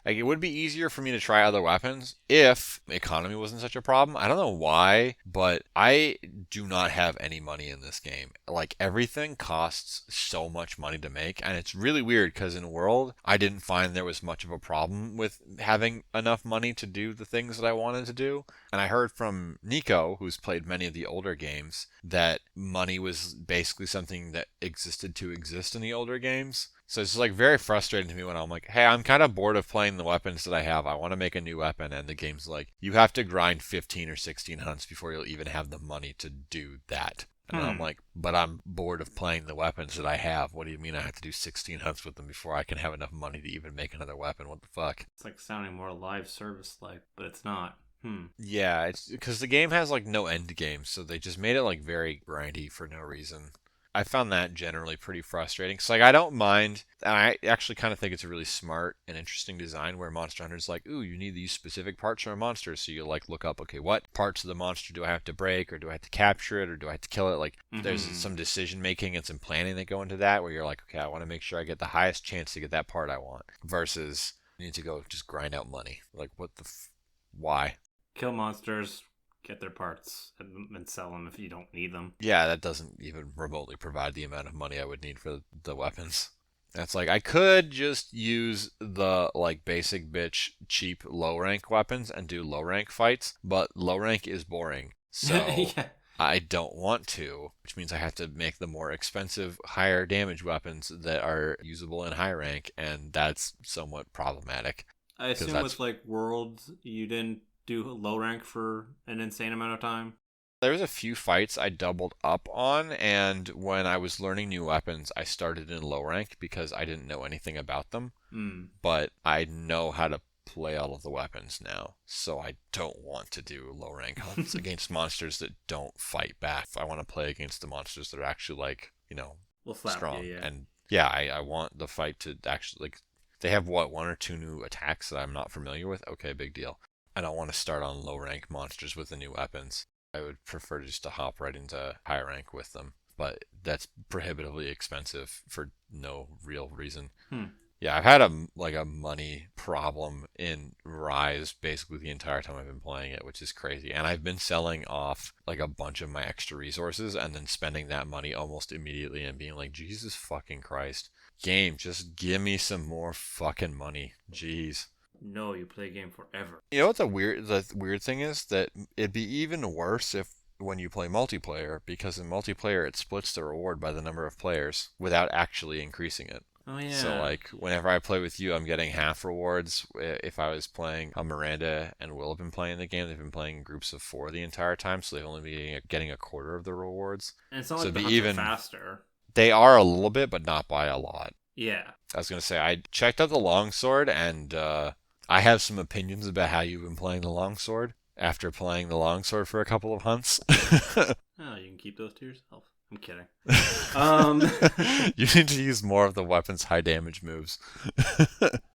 like it would be easier for me to try other weapons if economy wasn't such a problem. I don't know why, but I do not have any money in this game. Like everything costs so much money to make, and it's really weird because in World I didn't find there was much of a problem with having enough money to do the things that I wanted to do. And I heard from Nico, who's played many of the older games, that money was basically something that existed to exist in the older games. So it's like very frustrating to me when I'm like, hey, I'm kind of bored of playing the weapons that I have. I want to make a new weapon. And the game's like, you have to grind 15 or 16 hunts before you'll even have the money to do that. And I'm like, but I'm bored of playing the weapons that I have. What do you mean I have to do 16 hunts with them before I can have enough money to even make another weapon? What the fuck? It's like sounding more live service like, but it's not. Yeah, it's because the game has like no end game, so they just made it like very grindy for no reason. I found that generally pretty frustrating. So like I don't mind, and I actually kind of think it's a really smart and interesting design where Monster Hunter's like, ooh, you need these specific parts from a monster, so you like look up, okay, what parts of the monster do I have to break, or do I have to capture it, or do I have to kill it? Like there's some decision making and some planning that go into that where you're like, okay, I want to make sure I get the highest chance to get that part I want, versus you need to go just grind out money. Like what the why? Kill monsters, get their parts, and sell them if you don't need them. Yeah, that doesn't even remotely provide the amount of money I would need for the weapons. That's like I could just use the like basic bitch cheap low rank weapons and do low rank fights, but low rank is boring. So Yeah. I don't want to, which means I have to make the more expensive higher damage weapons that are usable in high rank, and that's somewhat problematic. I assume with like Worlds, you didn't do low rank for an insane amount of time. There was a few fights I doubled up on, and when I was learning new weapons, I started in low rank because I didn't know anything about them. But I know how to play all of the weapons now, so I don't want to do low rank hunts against monsters that don't fight back. I want to play against the monsters that are actually like, Will slap strong. you, yeah. And yeah, I want the fight to actually like they have what, one or two new attacks that I'm not familiar with. Okay, big deal. I don't want to start on low rank monsters with the new weapons. I would prefer just to hop right into high rank with them, but that's prohibitively expensive for no real reason. Yeah, I've had a money problem in Rise basically the entire time I've been playing it, which is crazy. And I've been selling off like a bunch of my extra resources and then spending that money almost immediately and being like, Jesus fucking Christ. Game, just give me some more fucking money. Jeez. No, you play a game forever. You know what the weird thing is? That it'd be even worse if when you play multiplayer, because in multiplayer it splits the reward by the number of players without actually increasing it. Oh yeah. So like whenever I play with you, I'm getting half rewards. If I was playing, Miranda and Will have been playing the game. They've been playing in groups of 4 the entire time, so they've only been getting a quarter of the rewards. And it's not so like the hunts are faster. They are a little bit, but not by a lot. Yeah. I was gonna say I checked out the longsword, and I have some opinions about how you've been playing the longsword after playing the longsword for a couple of hunts. Oh, you can keep those to yourself. I'm kidding. You need to use more of the weapon's high damage moves.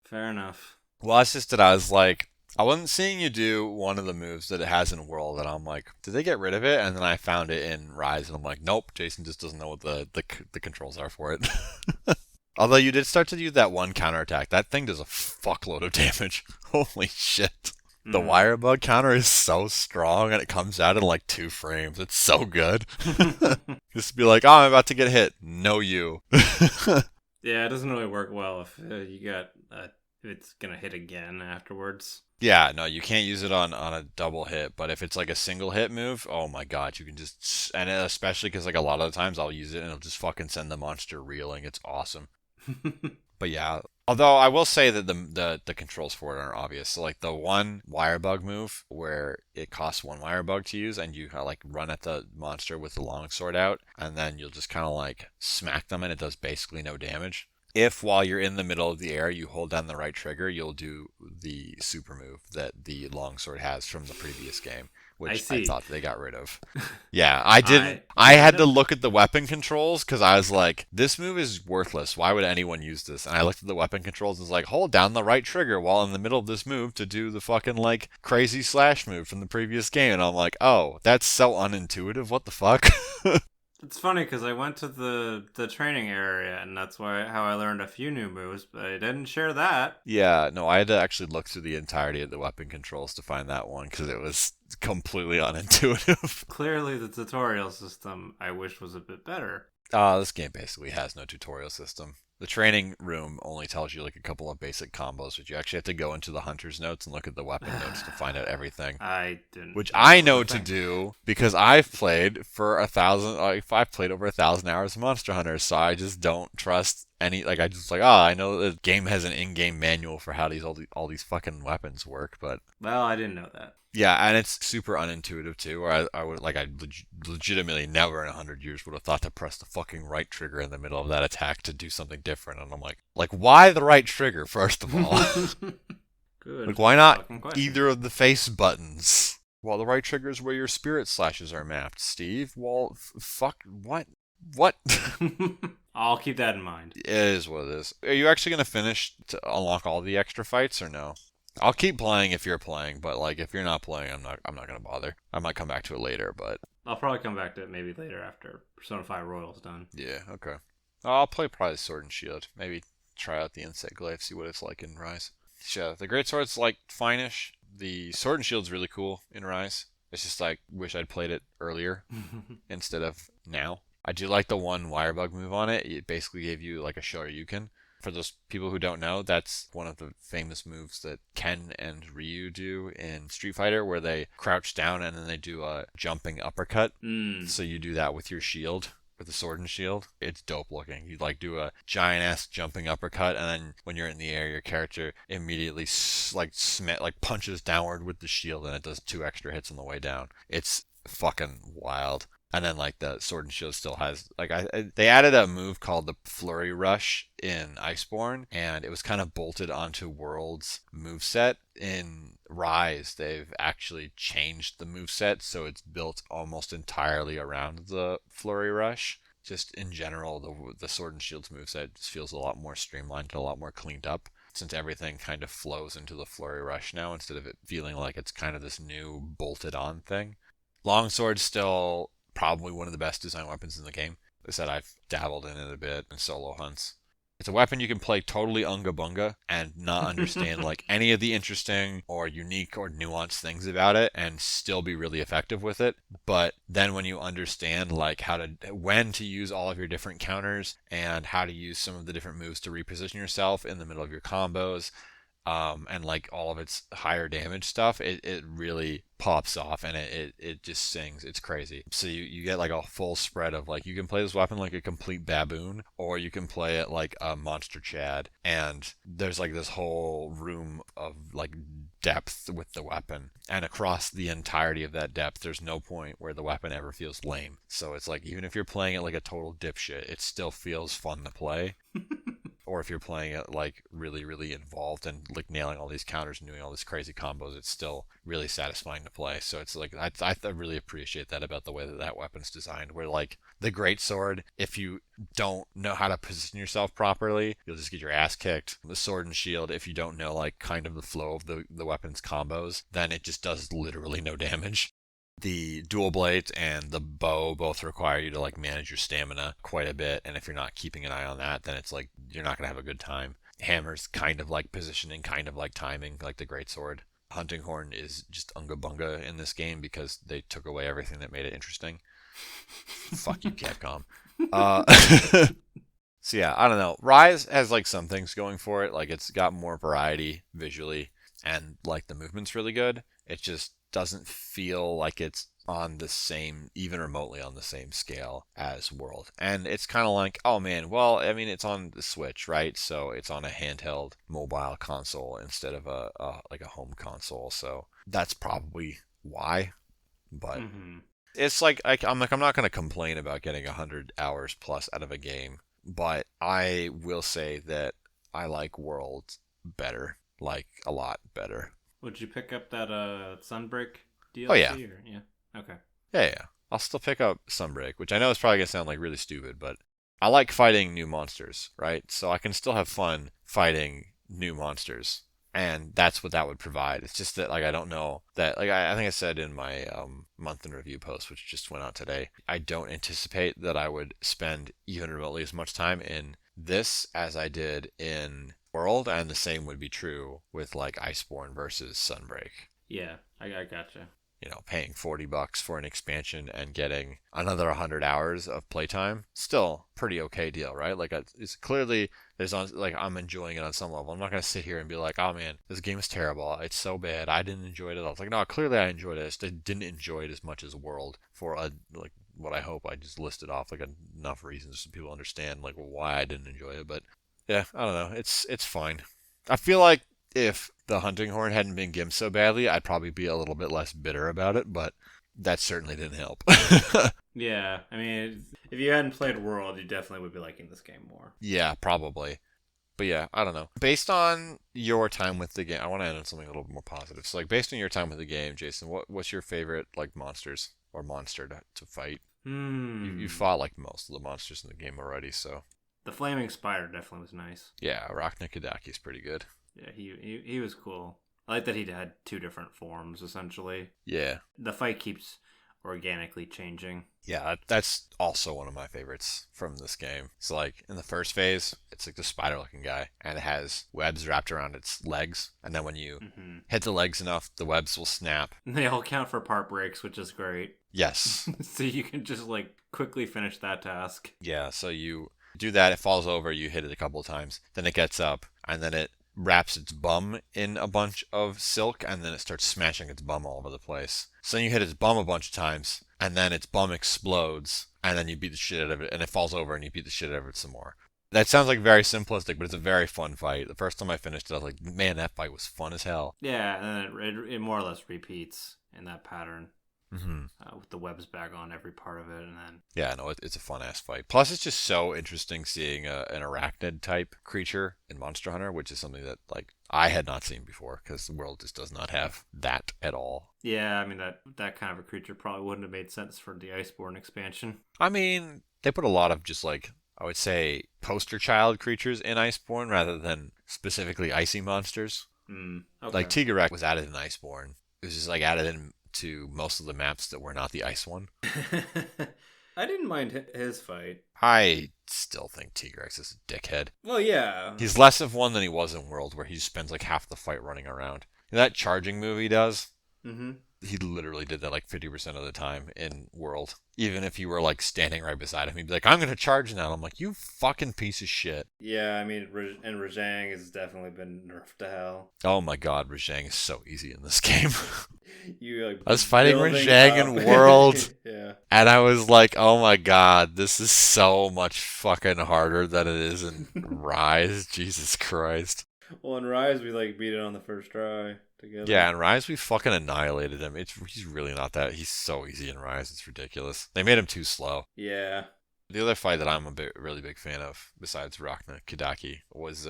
Fair enough. Well, it's just that I was like, I wasn't seeing you do one of the moves that it has in World, and I'm like, did they get rid of it? And then I found it in Rise, and I'm like, nope, Jason just doesn't know what the controls are for it. Although you did start to use that one counterattack. That thing does a fuckload of damage. Holy shit. The wire bug counter is so strong, and it comes out in like 2 frames. It's so good. Just be like, oh, I'm about to get hit. No, you. Yeah, it doesn't really work well if you got if it's gonna hit again afterwards. Yeah, no, you can't use it on a double hit, but if it's like a single hit move, oh my god, you can just, and especially because like a lot of the times I'll use it and it'll just fucking send the monster reeling. It's awesome. But yeah, Although I will say that the controls for it aren't obvious. So like the one wire bug move where it costs one wire bug to use, and you like run at the monster with the longsword out, and then you'll just kind of like smack them, and it does basically no damage. If while you're in the middle of the air you hold down the right trigger, you'll do the super move that the longsword has from the previous game, which I thought they got rid of. Yeah, I didn't. I had to look at the weapon controls because I was like, this move is worthless. Why would anyone use this? And I looked at the weapon controls and was like, hold down the right trigger while in the middle of this move to do the fucking like crazy slash move from the previous game. And I'm like, oh, that's so unintuitive. What the fuck? It's funny because I went to the training area, and that's how I learned a few new moves, but I didn't share that. Yeah, no, I had to actually look through the entirety of the weapon controls to find that one because it was completely unintuitive. Clearly, the tutorial system I wish was a bit better. This game basically has no tutorial system. The training room only tells you like a couple of basic combos, but you actually have to go into the hunter's notes and look at the weapon notes to find out everything. I didn't. Which I know to do because I've played for 1,000. I've played over 1,000 hours of Monster Hunter, so I just don't trust any. Like I just like, I know the game has an in-game manual for how all these fucking weapons work, but well, I didn't know that. Yeah, and it's super unintuitive too. Or I would like I legitimately never in 100 years would have thought to press the fucking right trigger in the middle of that attack to do something different. And I'm like why the right trigger first of all? Good. Like why not either of the face buttons? Well, the right trigger is where your spirit slashes are mapped, Steve. Well, fuck what? I'll keep that in mind. It is what it is. Are you actually gonna finish to unlock all the extra fights or no? I'll keep playing if you're playing, but like if you're not playing, I'm not gonna bother. I might come back to it later, but I'll probably come back to it maybe later after Persona 5 Royal's done. Yeah, okay. I'll play probably Sword and Shield. Maybe try out the Insect Glaive, see what it's like in Rise. Yeah, the Great Sword's like fine-ish. The Sword and Shield's really cool in Rise. It's just like wish I'd played it earlier instead of now. I do like the one wire bug move on it. It basically gave you like a Shoryuken. For those people who don't know, that's one of the famous moves that Ken and Ryu do in Street Fighter, where they crouch down and then they do a jumping uppercut. So you do that with your shield, with the sword and shield. It's dope looking. You like do a giant-ass jumping uppercut, and then when you're in the air, your character immediately punches downward with the shield, and it does 2 extra hits on the way down. It's fucking wild. And then like the Sword and Shield still has they added a move called the Flurry Rush in Iceborne, and it was kind of bolted onto World's moveset. In Rise, they've actually changed the moveset, so it's built almost entirely around the Flurry Rush. Just in general, the Sword and Shield's moveset just feels a lot more streamlined and a lot more cleaned up, since everything kind of flows into the Flurry Rush now instead of it feeling like it's kind of this new bolted on thing. Longsword's still probably one of the best design weapons in the game. Like I said, I've dabbled in it a bit in solo hunts. It's a weapon you can play totally unga bunga and not understand like any of the interesting or unique or nuanced things about it and still be really effective with it. But then when you understand like when to use all of your different counters and how to use some of the different moves to reposition yourself in the middle of your combos, and like all of its higher damage stuff, it really pops off, and it just sings. It's crazy. So you get like a full spread of like, you can play this weapon like a complete baboon, or you can play it like a monster Chad, and there's like this whole room of like depth with the weapon, and across the entirety of that depth there's no point where the weapon ever feels lame. So it's like, even if you're playing it like a total dipshit, it still feels fun to play. Or if you're playing it like really, really involved and like nailing all these counters and doing all these crazy combos, it's still really satisfying to play. So it's like, I really appreciate that about the way that weapon's designed, where like the greatsword, if you don't know how to position yourself properly, you'll just get your ass kicked. The sword and shield, if you don't know like kind of the flow of the weapon's combos, then it just does literally no damage. The dual blades and the bow both require you to like manage your stamina quite a bit, and if you're not keeping an eye on that, then it's like you're not gonna have a good time. Hammer's kind of like positioning, kind of like timing, like the greatsword. Hunting horn is just unga bunga in this game because they took away everything that made it interesting. Fuck you, Capcom. So yeah, I don't know. Rise has like some things going for it. Like it's got more variety visually, and like the movement's really good. It just doesn't feel like it's on the same, even remotely on the same scale as World. And it's kind of like, oh man, well, I mean, it's on the Switch, right? So it's on a handheld mobile console instead of like a home console. So that's probably why. But it's like, I'm not going to complain about getting 100 hours plus out of a game. But I will say that I like World better, like a lot better. Would you pick up that Sunbreak DLC? Oh yeah. Or? Yeah. Okay. Yeah. I'll still pick up Sunbreak, which I know is probably gonna sound like really stupid, but I like fighting new monsters, right? So I can still have fun fighting new monsters, and that's what that would provide. It's just that like I don't know that like I think I said in my month in review post, which just went out today, I don't anticipate that I would spend even remotely as much time in this as I did in World, and the same would be true with like Iceborne versus Sunbreak. Yeah, I gotcha. You know, paying $40 for an expansion and getting another 100 hours of playtime, still pretty okay deal, right? Like it's clearly I'm enjoying it on some level. I'm not gonna sit here and be like, oh man, this game is terrible. It's so bad. I didn't enjoy it. I was like, no, clearly I enjoyed it. I just didn't enjoy it as much as World for like what I hope I just listed off like enough reasons so people understand like why I didn't enjoy it. But yeah, I don't know. It's fine. I feel like if the hunting horn hadn't been gimped so badly, I'd probably be a little bit less bitter about it, but that certainly didn't help. Yeah, I mean, if you hadn't played World, you definitely would be liking this game more. Yeah, probably. But yeah, I don't know. Based on your time with the game, I want to end on something a little bit more positive. So, like, based on your time with the game, Jason, what's your favorite, like, monsters or monster to fight? You fought, like, most of the monsters in the game already, so. The Flaming Spider definitely was nice. Yeah, Arachnikidaki pretty good. Yeah, he was cool. I like that he had two different forms, essentially. Yeah. The fight keeps organically changing. Yeah, that's also one of my favorites from this game. So, like, in the first phase, it's like the spider-looking guy, and it has webs wrapped around its legs, and then when you hit the legs enough, the webs will snap. And they all count for part breaks, which is great. Yes. So you can just, like, quickly finish that task. Yeah, so you do that, it falls over, you hit it a couple of times, then it gets up, and then it wraps its bum in a bunch of silk, and then it starts smashing its bum all over the place. So then you hit its bum a bunch of times, and then its bum explodes, and then you beat the shit out of it, and it falls over, and you beat the shit out of it some more. That sounds like very simplistic, but it's a very fun fight. The first time I finished it, I was like, man, that fight was fun as hell. Yeah, and then it more or less repeats in that pattern. Mm-hmm. With the webs back on every part of it, and then yeah, no, it's a fun ass fight. Plus, it's just so interesting seeing an arachnid type creature in Monster Hunter, which is something that like I had not seen before because the world just does not have that at all. Yeah, I mean that kind of a creature probably wouldn't have made sense for the Iceborne expansion. I mean, they put a lot of just like I would say poster child creatures in Iceborne rather than specifically icy monsters. Okay. Like Tigrex was added in Iceborne. It was just like added in to most of the maps that were not the ice one. I didn't mind his fight. I still think Tigrex is a dickhead. Well, yeah. He's less of one than he was in World, where he spends like half the fight running around. That charging move he does, he literally did that like 50% of the time in World. Even if you were like standing right beside him, he'd be like, I'm going to charge now. I'm like, you fucking piece of shit. Yeah, I mean, and Rajang has definitely been nerfed to hell. Oh my god, Rajang is so easy in this game. I was fighting Rajang in World, yeah. And I was like, oh my god, this is so much fucking harder than it is in Rise. Jesus Christ. Well, in Rise, we like beat it on the first try together. Yeah, in Rise, we fucking annihilated him. He's really not that. He's so easy in Rise. It's ridiculous. They made him too slow. Yeah. The other fight that I'm really big fan of, besides Arachnikidaki, was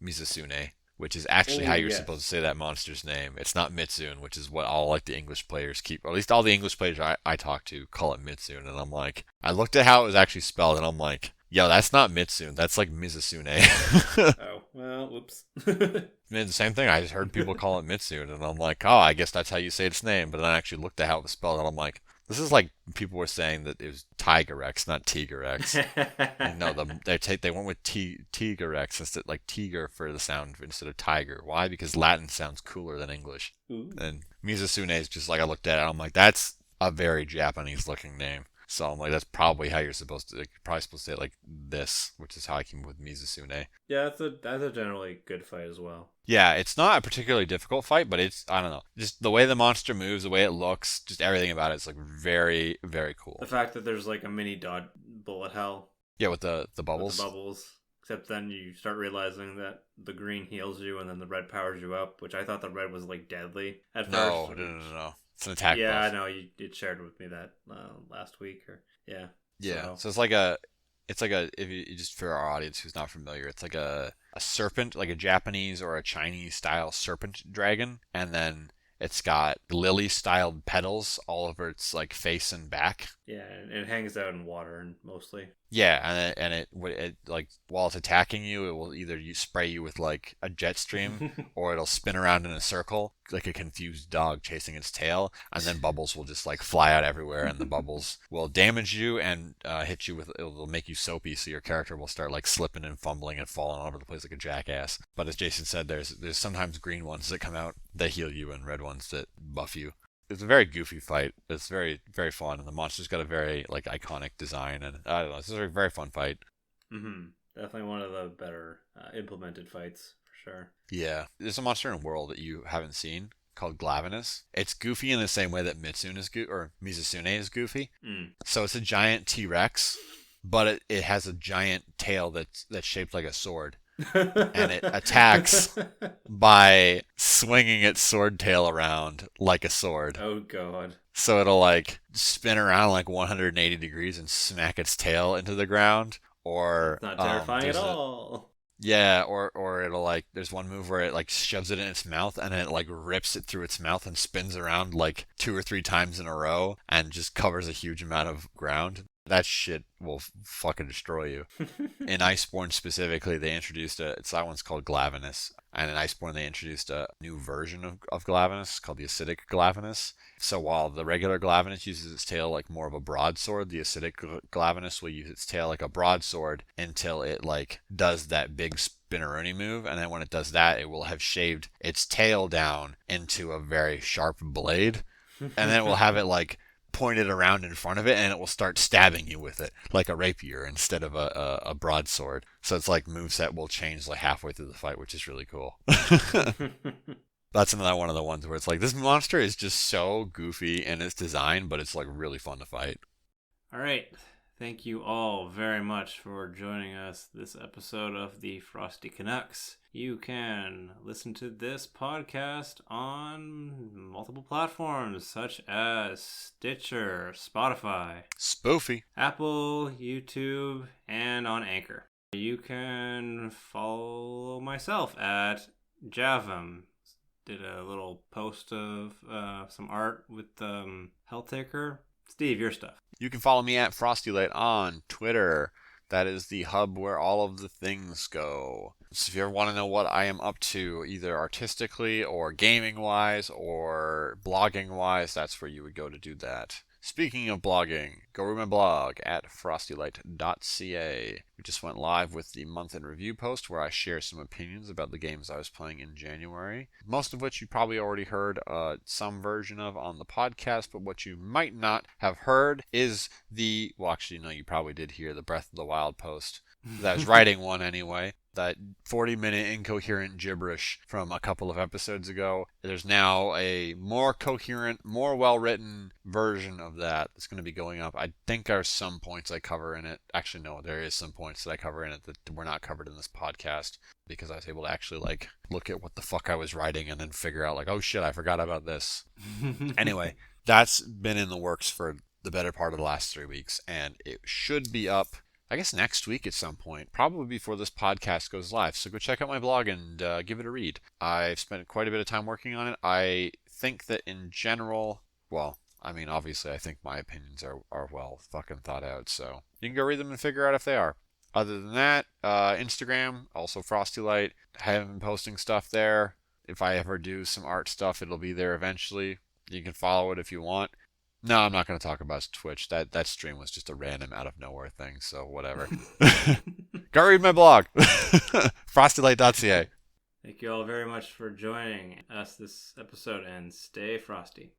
Mizusune, which is actually how you're supposed to say that monster's name. It's not Mitsune, which is what all like the English players keep, or at least all the English players I talk to call it Mitsune, and I'm like, I looked at how it was actually spelled, and I'm like, yo, that's not Mitsune, that's like Mizusune. Oh, well, whoops. Man, the same thing, I just heard people call it Mitsune, and I'm like, oh, I guess that's how you say its name, but then I actually looked at how it was spelled, and I'm like, this is like people were saying that it was Tigrex, not Tigrex. No, they went with Tigrex instead, like tiger for the sound instead of tiger. Why? Because Latin sounds cooler than English. Ooh. And Mizusune is just like I looked at it, I'm like, that's a very Japanese looking name. So I'm like, that's probably how you're supposed to. Like, you're probably supposed to say it like this, which is how I came up with Mizusune. Yeah, that's a generally good fight as well. Yeah, it's not a particularly difficult fight, but it's, I don't know, just the way the monster moves, the way it looks, just everything about it is like very, very cool. The fact that there's like a mini dot bullet hell. Yeah, with the bubbles. With the bubbles. Except then you start realizing that the green heals you and then the red powers you up, which I thought the red was like deadly at first. No. It's an attack Yeah, buff. I know. You shared with me that last week. Yeah. Yeah, So so it's like a, if you just for our audience who's not familiar, it's like a serpent, like a Japanese or a Chinese style serpent dragon, and then it's got lily styled petals all over its like face and back. yeah, and it hangs out in water and mostly. Yeah, and it like while it's attacking you, it will either spray you with like a jet stream, or it'll spin around in a circle like a confused dog chasing its tail, and then bubbles will just like fly out everywhere, and the bubbles will damage you and hit you with, it'll make you soapy, so your character will start like slipping and fumbling and falling all over the place like a jackass. But as Jason said, there's sometimes green ones that come out that heal you and red ones that buff you. It's a very goofy fight. It's very, very fun, and the monster's got a very like iconic design, and I don't know, it's a very, very fun fight. Definitely one of the better implemented fights for sure. Yeah, there's a monster in the world that you haven't seen called Glavenus. It's goofy in the same way that Mizusune is goofy. So it's a giant T-Rex, but it has a giant tail that's shaped like a sword. And it attacks by swinging its sword tail around like a sword. Oh god. So it'll like spin around like 180 degrees and smack its tail into the ground, or Not terrifying at all. Yeah, or it'll like, there's one move where it like shoves it in its mouth and then it like rips it through its mouth and spins around like 2 or 3 times in a row and just covers a huge amount of ground. That shit will fucking destroy you. In Iceborne specifically, they introduced that one's called Glavenus. And in Iceborne, they introduced a new version of Glavenus called the acidic Glavenus. So while the regular Glavenus uses its tail like more of a broadsword, the acidic Glavenus will use its tail like a broadsword until it like does that big spinneroonie move. And then when it does that, it will have shaved its tail down into a very sharp blade. And then it will have it like pointed around in front of it, and it will start stabbing you with it like a rapier instead of a broadsword. So it's like moveset will change like halfway through the fight, which is really cool. That's another one of the ones where it's like, this monster is just so goofy in its design, but it's like really fun to fight. All right. Thank you all very much for joining us this episode of the Frosty Canucks. You can listen to this podcast on multiple platforms such as Stitcher, Spotify, Spoofy, Apple, YouTube, and on Anchor. You can follow myself at Javum. Did a little post of some art with Helltaker. Steve, your stuff. You can follow me at FrostyLight on Twitter. That is the hub where all of the things go. So if you ever want to know what I am up to, either artistically or gaming-wise or blogging-wise, that's where you would go to do that. Speaking of blogging, go read my blog at frostylight.ca. We just went live with the month in review post where I share some opinions about the games I was playing in January. Most of which you probably already heard some version of on the podcast, but what you might not have heard is well, actually, no, you probably did hear the Breath of the Wild post. That was writing one anyway. That 40-minute incoherent gibberish from a couple of episodes ago. There's now a more coherent, more well-written version of that that's going to be going up. I think there's some points I cover in it. Actually, no, there is some points that I cover in it that were not covered in this podcast, because I was able to actually like look at what the fuck I was writing and then figure out like, oh shit, I forgot about this. Anyway, that's been in the works for the better part of the last 3 weeks, and it should be up, I guess, next week at some point, probably before this podcast goes live. So go check out my blog and give it a read. I've spent quite a bit of time working on it. I think that in general, well, I mean, obviously, I think my opinions are well fucking thought out. So you can go read them and figure out if they are. Other than that, Instagram, also FrostyLight. I haven't been posting stuff there. If I ever do some art stuff, it'll be there eventually. You can follow it if you want. No, I'm not going to talk about Twitch. That stream was just a random out of nowhere thing, so whatever. Go read my blog. FrostyLight.ca. Thank you all very much for joining us this episode, and stay frosty.